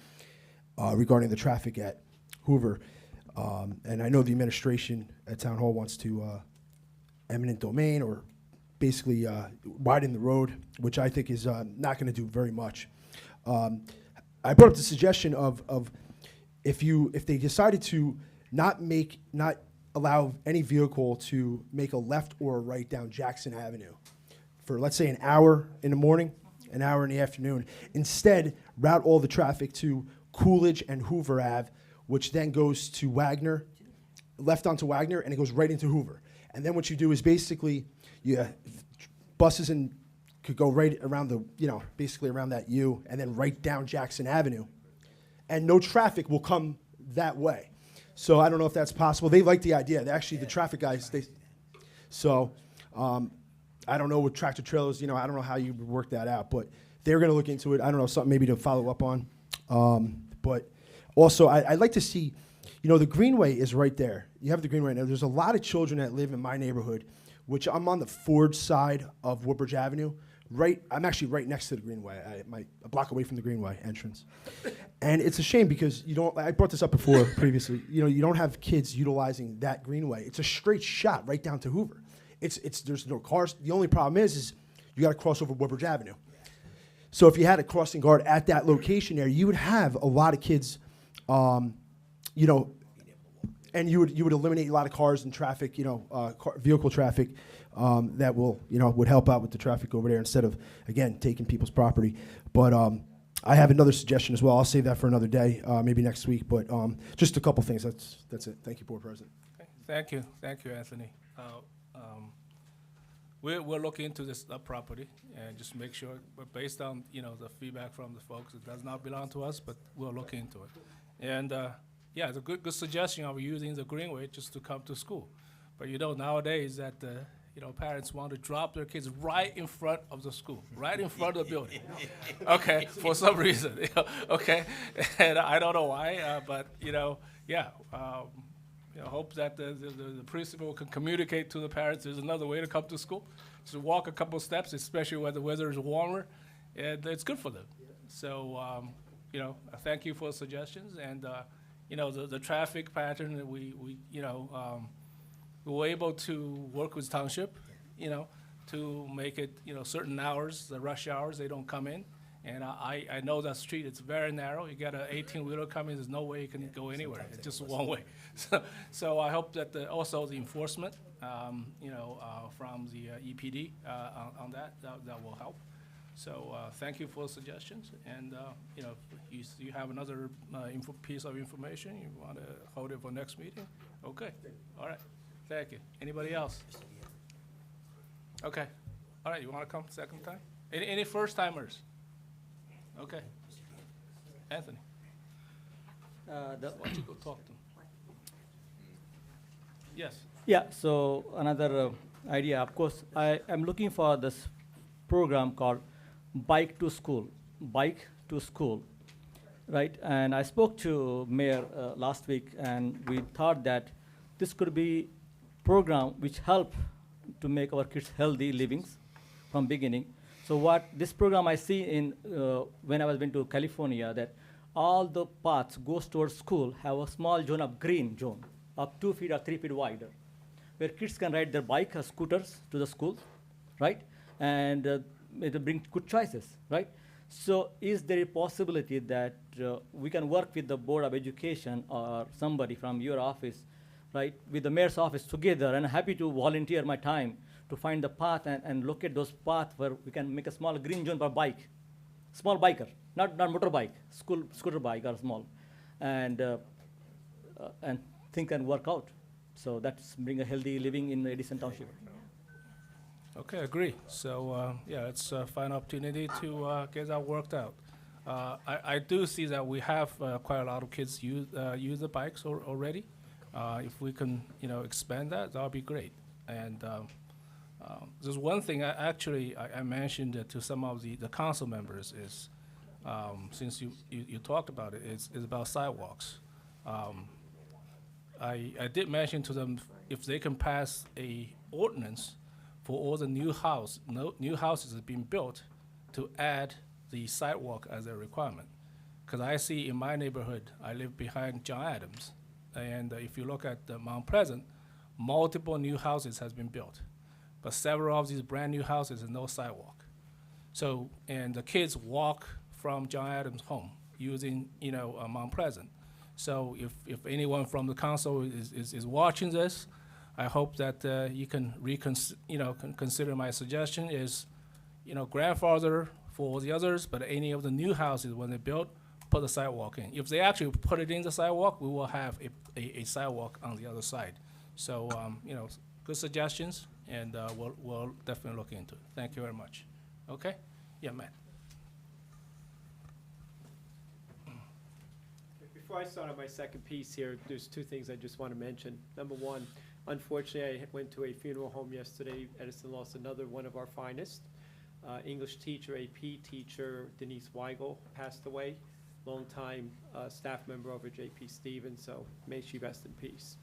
regarding the traffic at Hoover. And I know the administration at Town Hall wants to eminent domain or basically widen the road, which I think is not going to do very much. I brought up the suggestion of if they decided to not allow any vehicle to make a left or a right down Jackson Avenue for, let's say, an hour in the morning, an hour in the afternoon, instead route all the traffic to Coolidge and Hoover Ave, which then goes to Wagner, left onto Wagner, and it goes right into Hoover. And then what you do is basically, buses could go right around basically around that U, and then right down Jackson Avenue. And no traffic will come that way. So I don't know if that's possible. They like the idea. The traffic guys, I don't know with tractor trailers, I don't know how you would work that out, but they're going to look into it. I don't know, something maybe to follow up on. But also, I'd like to see, the Greenway is right there. You have the Greenway. Now, there's a lot of children that live in my neighborhood, which I'm on the Ford side of Woodbridge Avenue. I'm actually right next to the Greenway, a block away from the Greenway entrance. And it's a shame because I brought this up before previously, you don't have kids utilizing that Greenway. It's a straight shot right down to Hoover. There's no cars. The only problem is you got to cross over Woodbridge Avenue. So if you had a crossing guard at that location there, you would have a lot of kids, you know, and you would eliminate a lot of cars and traffic, you know, vehicle traffic that will, you know, would help out with the traffic over there instead of, again, taking people's property. But I have another suggestion as well. I'll save that for another day, maybe next week. But just a couple things. That's it. Thank you, Board President. Okay. Thank you, Anthony. We'll look into this property and just make sure, but based on, you know, the feedback from the folks, it does not belong to us, but we'll look into it. And yeah, it's a good suggestion of using the greenway just to come to school. But you know, nowadays that you know, parents want to drop their kids right in front of the school, right in front of the building. Okay, for some reason. You know, okay, and I don't know why, but you know, yeah. You know, hope that the principal can communicate to the parents there's another way to come to school. Just walk a couple steps, especially when the weather is warmer, and it's good for them. So, you know, thank you for the suggestions. And, you know, the traffic pattern that we you know, we were able to work with Township, you know, to make it, you know, certain hours, the rush hours, they don't come in. And I know that street, it's very narrow. You got an 18-wheeler coming, there's no way you can go anywhere. It's just one way. So I hope that also the enforcement, you know, from the EPD on that will help. So thank you for the suggestions. And, you know, you have another piece of information, you want to hold it for next meeting? Okay, all right, thank you. Anybody else? Okay, all right, you want to come second time? Any first-timers? Okay. Anthony. Why don't you go talk to him? Yes. Yeah, so another idea, of course, I am looking for this program called Bike to School, right? And I spoke to Mayor last week, and we thought that this could be program which help to make our kids healthy livings from beginning. So what this program I see in when I was went to California, that all the paths goes towards school have a small zone of green zone of 2 feet or 3 feet wider, where kids can ride their bike or scooters to the school, right? And it bring good choices, right? So is there a possibility that we can work with the Board of Education or somebody from your office, right, with the mayor's office together, and I'm happy to volunteer my time to find the path and locate those paths where we can make a small green zone for bike, small biker, not motorbike, scooter bike or small, and think and work out. So that's bring a healthy living in Edison Township. Okay, agree. So, yeah, it's a fine opportunity to get that worked out. I do see that we have quite a lot of kids use the bikes already. If we can, you know, expand that, that would be great. And there's one thing I mentioned to some of the council members is, since you talked about it, is about sidewalks. I did mention to them if they can pass a ordinance for all the new houses that are being built to add the sidewalk as a requirement. Because I see in my neighborhood, I live behind John Adams, and if you look at Mount Pleasant, multiple new houses has been built, but several of these brand new houses have no sidewalk. So, and the kids walk from John Adams' home using, you know, Mount Pleasant. So if anyone from the council is watching this, I hope that you can consider my suggestion is, you know, grandfather for all the others, but any of the new houses when they build, put the sidewalk in. If they actually put it in the sidewalk, we will have a sidewalk on the other side. So, you know, good suggestions, and we'll definitely look into it. Thank you very much. Okay? Yeah, Matt. Before I start on my second piece here, there's two things I just want to mention. Number one, unfortunately, I went to a funeral home yesterday. Edison lost another one of our finest. English teacher, AP teacher, Denise Weigel passed away. Longtime staff member over JP Stevens, so may she rest in peace.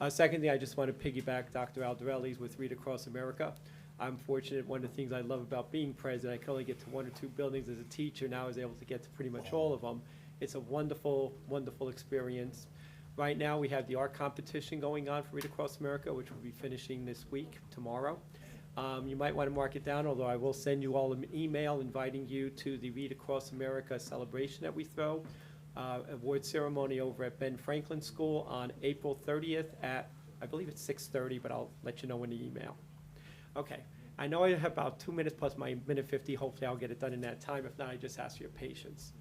Secondly, I just want to piggyback Dr. Aldarelli's with Read Across America. I'm fortunate, one of the things I love about being president, I can only get to 1 or 2 buildings as a teacher. Now I was able to get to pretty much all of them. It's a wonderful, wonderful experience. Right now we have the art competition going on for Read Across America, which will be finishing this week, tomorrow. You might want to mark it down, although I will send you all an email inviting you to the Read Across America celebration that we throw. Award ceremony over at Ben Franklin School on April 30th at, I believe it's 6:30, but I'll let you know in the email. Okay, I know I have about 2 minutes plus my minute 50. Hopefully I'll get it done in that time. If not, I just ask for your patience.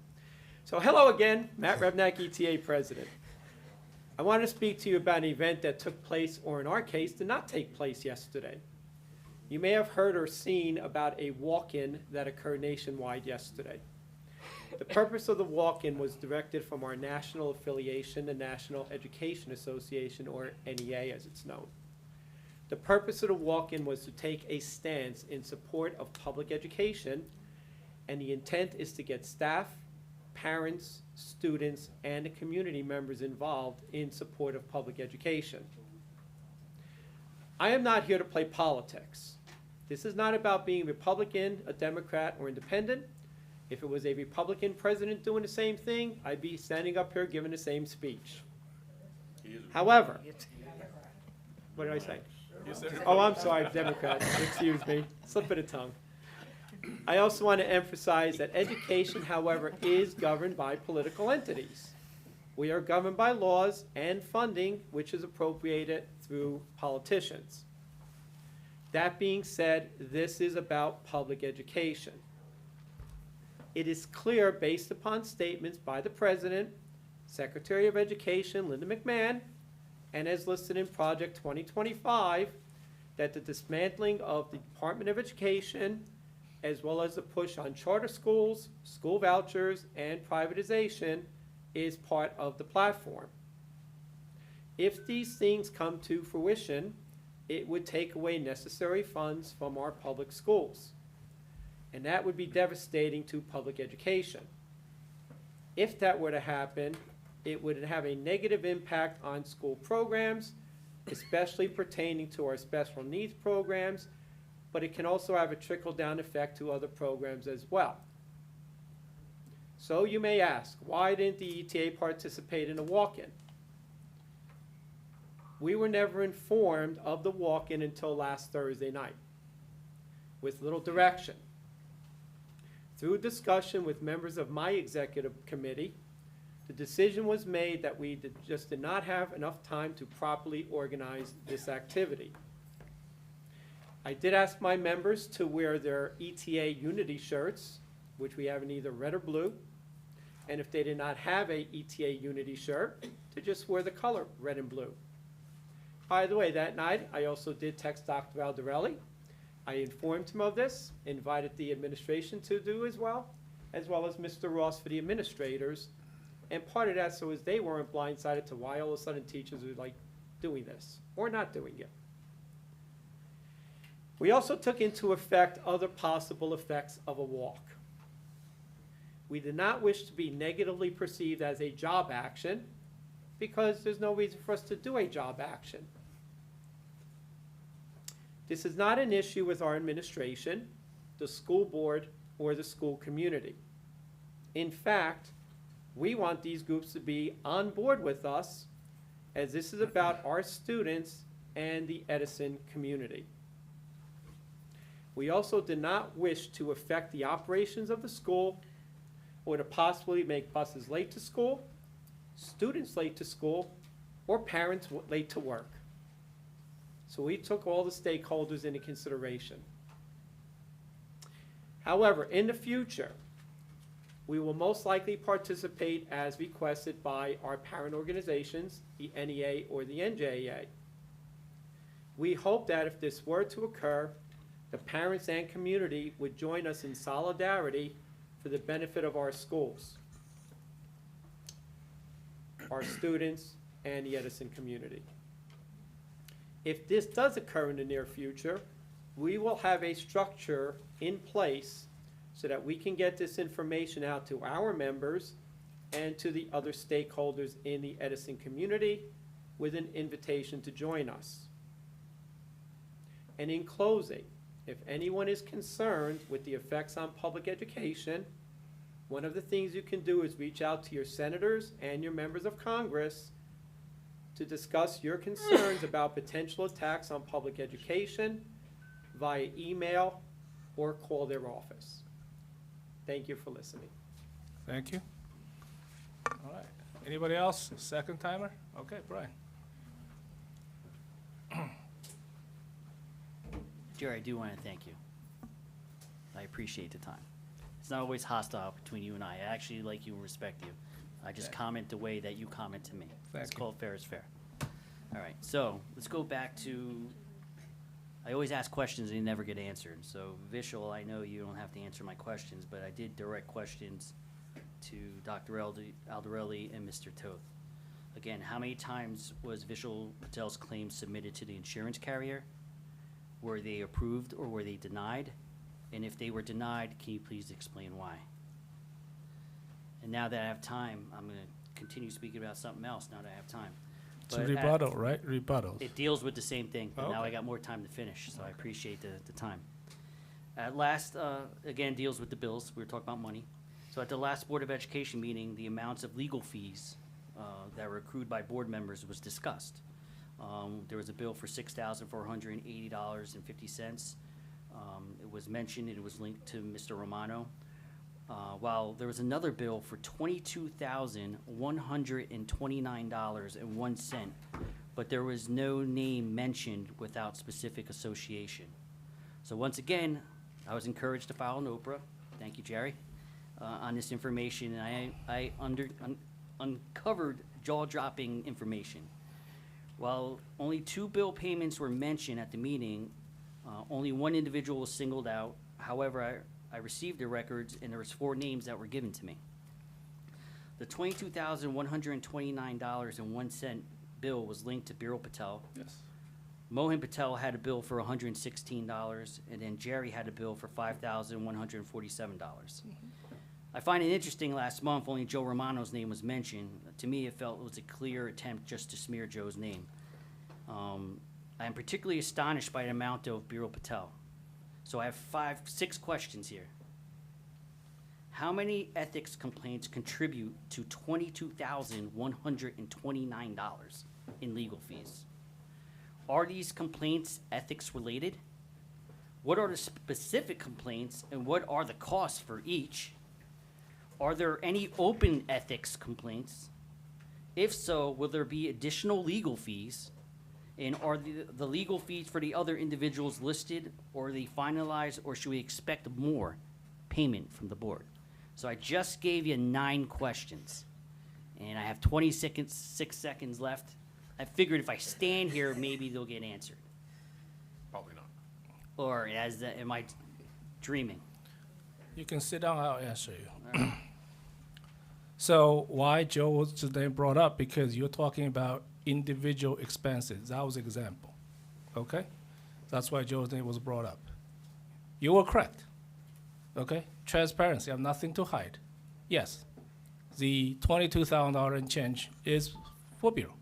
So hello again, Matt Rebnak, ETA President. I want to speak to you about an event that took place, or in our case, did not take place yesterday. You may have heard or seen about a walk-in that occurred nationwide yesterday. The purpose of the walk-in was directed from our national affiliation, the National Education Association, or NEA as it's known. The purpose of the walk-in was to take a stance in support of public education, and the intent is to get staff, parents, students, and the community members involved in support of public education. I am not here to play politics. This is not about being Republican, a Democrat, or independent. If it was a Republican president doing the same thing, I'd be standing up here giving the same speech. However, what did I say? Oh, I'm sorry, Democrat, excuse me, slip of the tongue. I also want to emphasize that education, however, is governed by political entities. We are governed by laws and funding, which is appropriated through politicians. That being said, this is about public education. It is clear, based upon statements by the President, Secretary of Education Linda McMahon, and as listed in Project 2025, that the dismantling of the Department of Education, as well as the push on charter schools, school vouchers, and privatization is part of the platform. If these things come to fruition, it would take away necessary funds from our public schools. And that would be devastating to public education. If that were to happen, it would have a negative impact on school programs, especially pertaining to our special needs programs, but it can also have a trickle-down effect to other programs as well. So you may ask, why didn't the ETA participate in a walk-in? We were never informed of the walk-in until last Thursday night, with little direction. Through discussion with members of my executive committee, the decision was made that we just did not have enough time to properly organize this activity. I did ask my members to wear their ETA Unity shirts, which we have in either red or blue, and if they did not have a ETA Unity shirt, to just wear the color red and blue. By the way, that night, I also did text Dr. Valdarelli. I informed him of this, invited the administration to do as well as Mr. Ross for the administrators. And part of that so is they weren't blindsided to why all of a sudden teachers were like doing this or not doing it. We also took into effect other possible effects of a walk. We did not wish to be negatively perceived as a job action because there's no reason for us to do a job action. This is not an issue with our administration, the school board, or the school community. In fact, we want these groups to be on board with us as this is about our students and the Edison community. We also did not wish to affect the operations of the school or to possibly make buses late to school, students late to school, or parents late to work. So we took all the stakeholders into consideration. However, in the future, we will most likely participate as requested by our parent organizations, the NEA or the NJEA. We hope that if this were to occur, the parents and community would join us in solidarity for the benefit of our schools, our students, and the Edison community. If this does occur in the near future, we will have a structure in place so that we can get this information out to our members and to the other stakeholders in the Edison community with an invitation to join us. And in closing, if anyone is concerned with the effects on public education, one of the things you can do is reach out to your senators and your members of Congress to discuss your concerns about potential attacks on public education, via email or call their office. Thank you for listening. Thank you. All right. Anybody else? Second timer? Okay, Brian. Jerry, I do want to thank you. I appreciate the time. It's not always hostile between you and I. I actually like you and respect you. I just Okay. comment the way that you comment to me. Thank It's you. called fair is fair. All right, so let's go back to, I always ask questions and they never get answered. So Vishal, I know you don't have to answer my questions, but I did direct questions to Dr. Aldarelli and Mr. Toth. Again, how many times was Vishal Patel's claim submitted to the insurance carrier? Were they approved or were they denied? And if they were denied, can you please explain why? And now that I have time, I'm gonna continue speaking about something else now that I have time. It's a But rebuttal, right? Rebuttals. it deals with the same thing, but now I Okay. got more time to finish, so I appreciate the time. At last, again, deals with the bills. We were talking about money. So at the last Board of Education meeting, the amounts of legal fees that were accrued by board members was discussed. There was a bill for $6,480.50. It was mentioned, and it was linked to Mr. Romano. While there was another bill for $22,129.01, but there was no name mentioned without specific association. So once again, I was encouraged to file an Oprah, thank you, Jerry, on this information, and I uncovered jaw-dropping information. While only 2 bill payments were mentioned at the meeting, only one individual was singled out. However, I received the records, and there was 4 names that were given to me. The $22,129.01 bill was linked to Biral Patel. Yes. Mohan Patel had a bill for $116, and then Jerry had a bill for $5,147. I find it interesting, last month, only Joe Romano's name was mentioned. To me, it felt it was a clear attempt just to smear Joe's name. I am particularly astonished by the amount of Biral Patel. So I have 6 questions here. How many ethics complaints contribute to $22,129 in legal fees? Are these complaints ethics related? What are the specific complaints and what are the costs for each? Are there any open ethics complaints? If so, will there be additional legal fees? And are the legal fees for the other individuals listed, or are they finalized, or should we expect more payment from the board? So I just gave you 9 questions, and I have 6 seconds left. I figured if I stand here, maybe they'll get answered. Probably not. Or am I dreaming? You can sit down, I'll answer you. So why Joe was today brought up? Because you're talking about individual expenses. That was example, okay? That's why Joe's name was brought up. You were correct, okay? Transparency, I have nothing to hide. Yes, the $22,000 and change is for Bureau.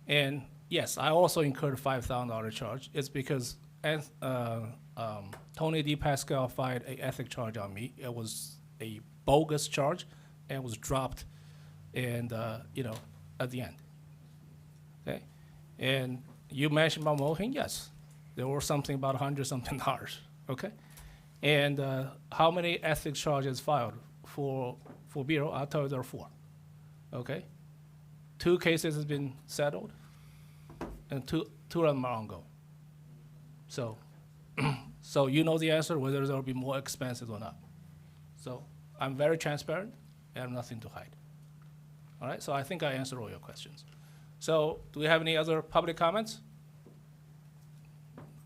And yes, I also incurred a $5,000 charge. It's because Tony D. Pascal filed an ethic charge on me. It was a bogus charge and was dropped and, at the end. Okay? And you mentioned about Mohan, yes. There were something about $100-something, okay? And how many ethics charges filed for Bureau? I'll tell you there are 4, okay? 2 cases have been settled, and two of them are ongoing. So, so you know the answer, whether there will be more expenses or not. So I'm very transparent, and I have nothing to hide. All right, so I think I answered all your questions. So do we have any other public comments?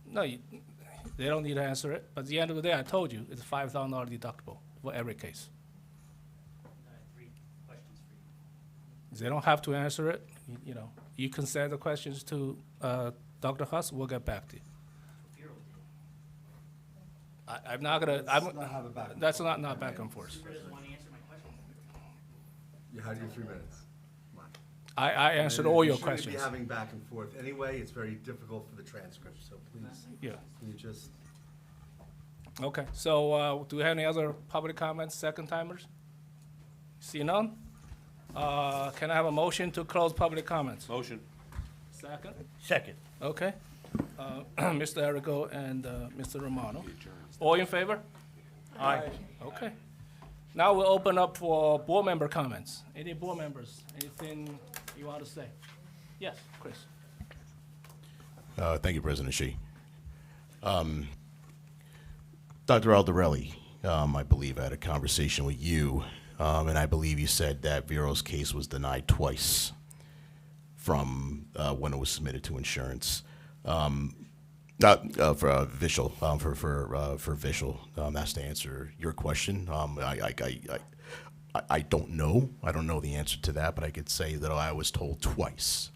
No, they don't need to answer it, but at the end of the day, I told you, it's $5,000 deductible for every case. 3 questions for you. They don't have to answer it, you can send the questions to Dr. Huss, we'll get back to you. Bureau did. I'm not gonna, Let's not have a back and that's not back and forth. Super doesn't want to answer my question. You had your 3 minutes. Come on. I answered all your We shouldn't questions. be having back and forth anyway. It's very difficult for the transcript, so please, Yeah, can you just, okay, so, do we have any other public comments, second timers? See none? Can I have a motion to close public comments? Motion. Second? Second. Okay, Mr. Arrigo and Mr. Romano. All in favor? Aye. Okay. Now we'll open up for board member comments. Any board members, anything you want to say? Yes, Chris. Thank you, President Xi. Dr. Aldarelli, I believe I had a conversation with you, and I believe you said that Vero's case was denied twice from when it was submitted to insurance. Not for Vishal, for Vishal. That's to answer your question. I don't know. I don't know the answer to that, but I could say that I was told twice.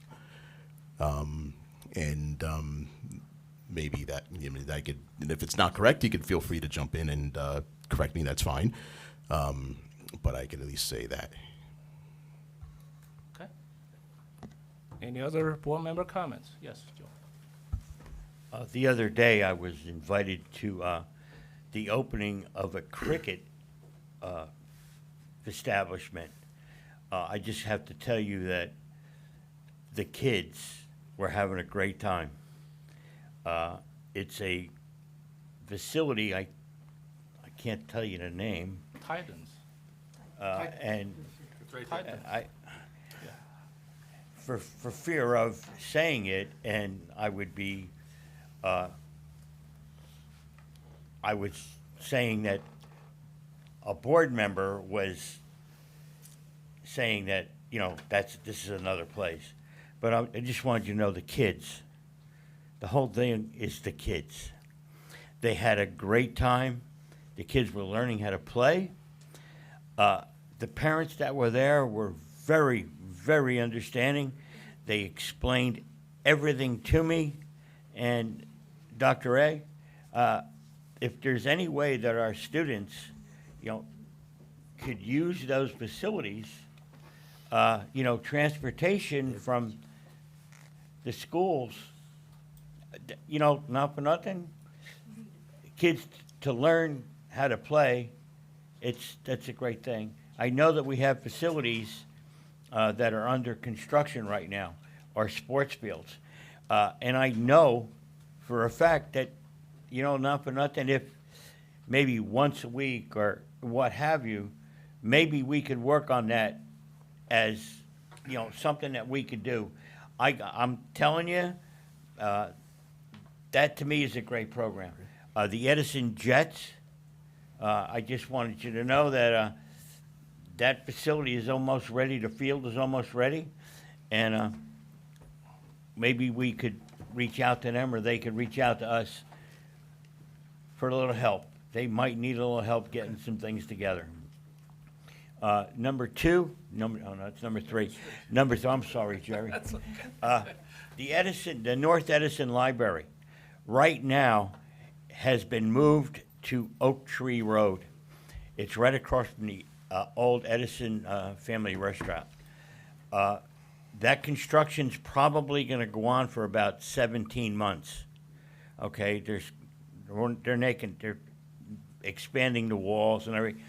Maybe that, I could, and if it's not correct, you can feel free to jump in and correct me. That's fine. But I can at least say that. Okay. Any other board member comments? Yes, Joe. The other day, I was invited to the opening of a cricket establishment. I just have to tell you that the kids were having a great time. It's a facility, I can't tell you the name. Titans. And Titans. for fear of saying it, and I would be, I was saying that a board member was saying that, this is another place. But I just wanted you to know the kids. The whole thing is the kids. They had a great time. The kids were learning how to play. The parents that were there were very, very understanding. They explained everything to me. And Dr. A, if there's any way that our students, could use those facilities, transportation from the schools, not for nothing, kids to learn how to play, that's a great thing. I know that we have facilities that are under construction right now, or sports fields. And I know for a fact that, not for nothing, if maybe once a week or what have you, maybe we could work on that as, something that we could do. I'm telling you, that to me is a great program. The Edison Jets, I just wanted you to know that that facility is almost ready. The field is almost ready. And maybe we could reach out to them, or they could reach out to us for a little help. They might need a little help getting some things together. Number three. I'm sorry, Jerry. The North Edison Library, right now, has been moved to Oak Tree Road. It's right across from the old Edison family restaurant. That construction's probably going to go on for about 17 months. Okay, they're expanding the walls and everything.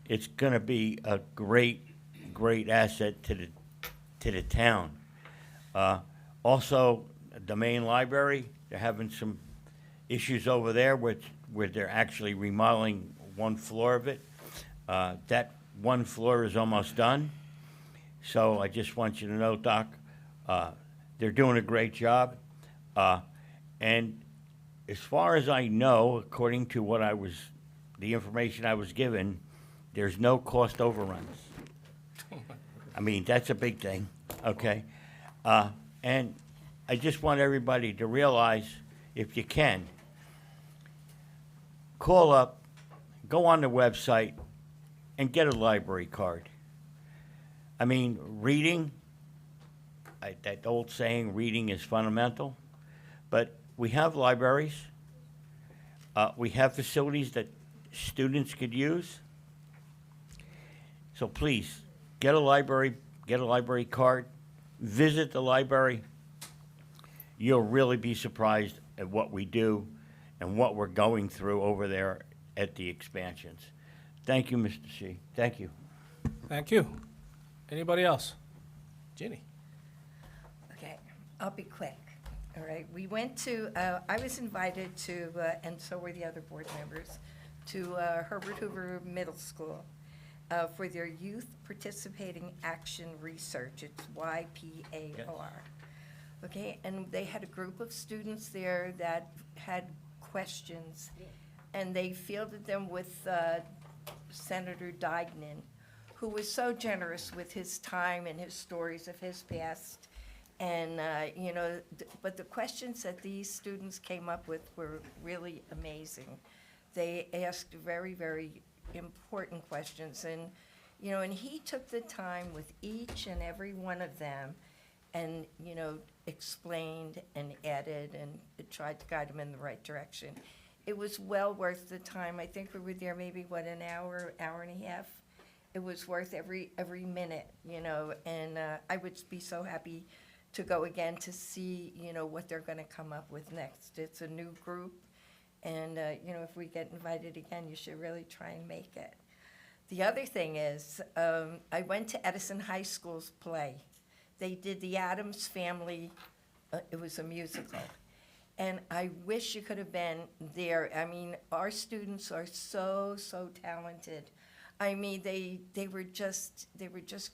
It's going to be a great asset to the town. Also, the main library, they're having some issues over there where they're actually remodeling one floor of it. That one floor is almost done. So I just want you to know, Doc, they're doing a great job. And as far as I know, according to the information I was given, there's no cost overruns. I mean, that's a big thing, okay? And I just want everybody to realize, if you can, call up, go on the website, and get a library card. I mean, reading, that old saying, reading is fundamental, but we have libraries. We have facilities that students could use. So please, get a library card, visit the library. You'll really be surprised at what we do and what we're going through over there at the expansions. Thank you, Mr. Shi. Thank you. Thank you. Anybody else? Ginny. Okay, I'll be quick. All right, we went to, I was invited to, and so were the other board members, to Herbert Hoover Middle School for their Youth Participating Action Research. It's YPAR. Okay, and they had a group of students there that had questions, and they fielded them with Senator Deignan, who was so generous with his time and his stories of his past. And, you know, but the questions that these students came up with were really amazing. They asked very, very important questions. And, you know, and he took the time with each and every one of them and, you know, explained and added and tried to guide them in the right direction. It was well worth the time. I think we were there maybe, what, an hour, hour and a half? It was worth every minute, you know, and I would be so happy to go again to see, you know, what they're going to come up with next. It's a new group, and, you know, if we get invited again, you should really try and make it. The other thing is, I went to Edison High School's play. They did the Addams Family, it was a musical. And I wish you could have been there. I mean, our students are so, so talented. I mean, they were just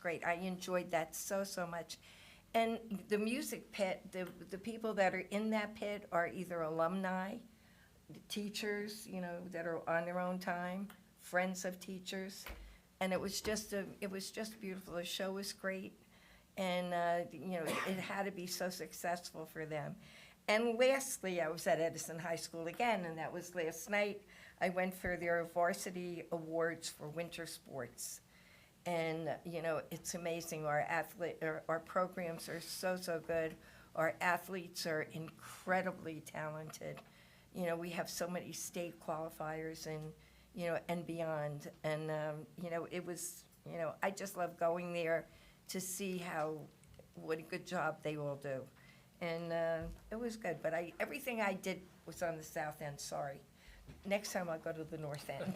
great. I enjoyed that so, so much. And the music pit, the people that are in that pit are either alumni, teachers, you know, that are on their own time, friends of teachers. And it was just beautiful. The show was great. And, you know, it had to be so successful for them. And lastly, I was at Edison High School again, and that was last night. I went for their varsity awards for winter sports. And, you know, it's amazing. Our programs are so, so good. Our athletes are incredibly talented. You know, we have so many state qualifiers and, you know, and beyond. And, you know, it was, you know, I just love going there to see what a good job they all do. And it was good. But everything I did was on the south end, sorry. Next time I'll go to the north end.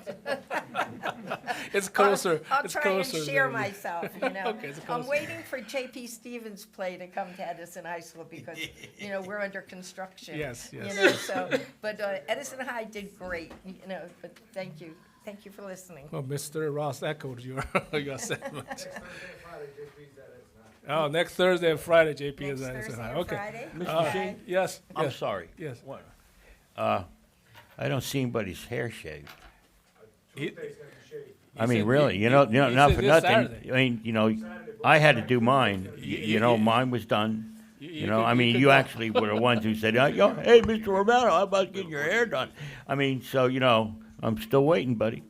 It's closer. I'll It's try closer and share than- myself, you know. Okay, it's I'm closer. waiting for J.P. Stevens' play to come to Edison High School because, you know, we're under construction. Yes, yes. You know, so, but Edison High did great, you know, but thank you. Thank you for listening. Well, Mr. Ross echoed your assessment. Oh, next Thursday and Friday, JP is Next at Edison Thursday High. and Okay. Friday? Mr. Sheen? Yes. I'm yes, sorry. Yes. I don't see anybody's hair shaved. He- I mean, said really, he- you know, he not said for this nothing. Saturday. I mean, you know, I had to do mine. You know, mine was done. You know, I mean, you actually were the ones who said, "Yo, hey, Mr. Romano, how about getting your hair done?" I mean, so you know, I'm still waiting, buddy.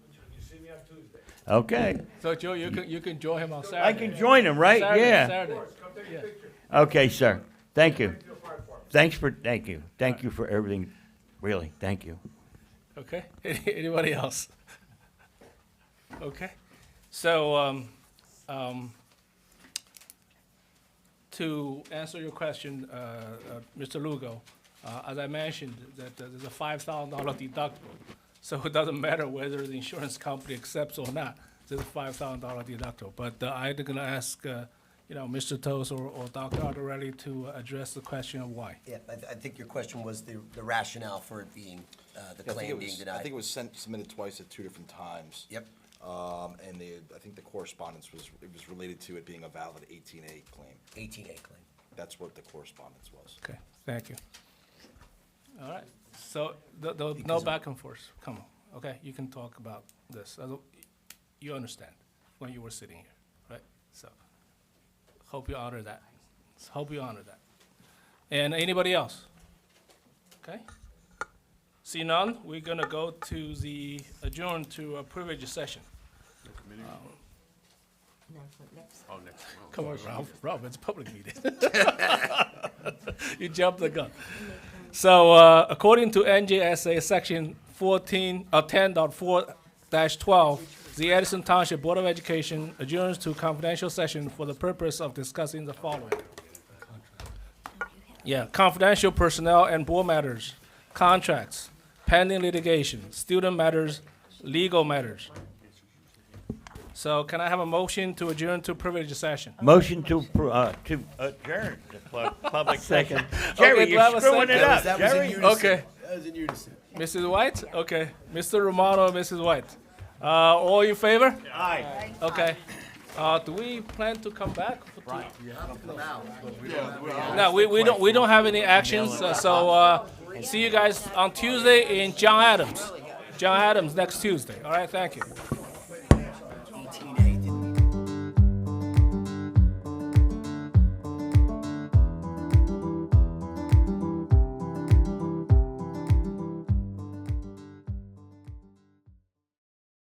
Okay. So Joe, you can join him on Saturday. I can join him, right? Saturday, Yeah. Saturday. Yeah. Okay, sir. Thank you. Thank you for everything. Really, thank you. Okay. Anybody else? Okay. So, to answer your question, Mr. Lugo, as I mentioned, that there's a $5,000 deductible. So it doesn't matter whether the insurance company accepts or not. There's a $5,000 deductible. But I'm going to ask, you know, Mr. Toes or Dr. Artorelli to address the question of why. Yeah, I think your question was the rationale for it being, the claim being denied. I think it was submitted twice at two different times. Yep. And I think the correspondence was related to it being a valid 18A claim. 18A claim. That's what the correspondence was. Okay, thank you. All right, so no Because- back and forth, come on, okay, you can talk about this. You understand when you were sitting here, right? So, hope you honor that. Hope you honor that. And anybody else? Okay? See none, we're gonna go to the adjourn to a privilege session. Come on, Ralph, it's a public meeting. You jumped the gun. So, according to NJSA Section 10.4-12, the Edison Township Board of Education adjourns to confidential session for the purpose of discussing the following. Yeah, confidential personnel and board matters, contracts, pending litigation, student matters, legal matters. So can I have a motion to adjourn to privilege session? Motion to adjourn the public session. Jerry, Okay, do I you're have a screwing second? it up, That was in Jerry. unison. Okay. That was in unison. Mrs. White? Okay. Mr. Romano, Mrs. White. All in favor? Aye. Okay. Do we plan to come back? No, we don't have any actions, so see you guys on Tuesday in John Adams. John Adams next Tuesday. All right, thank you.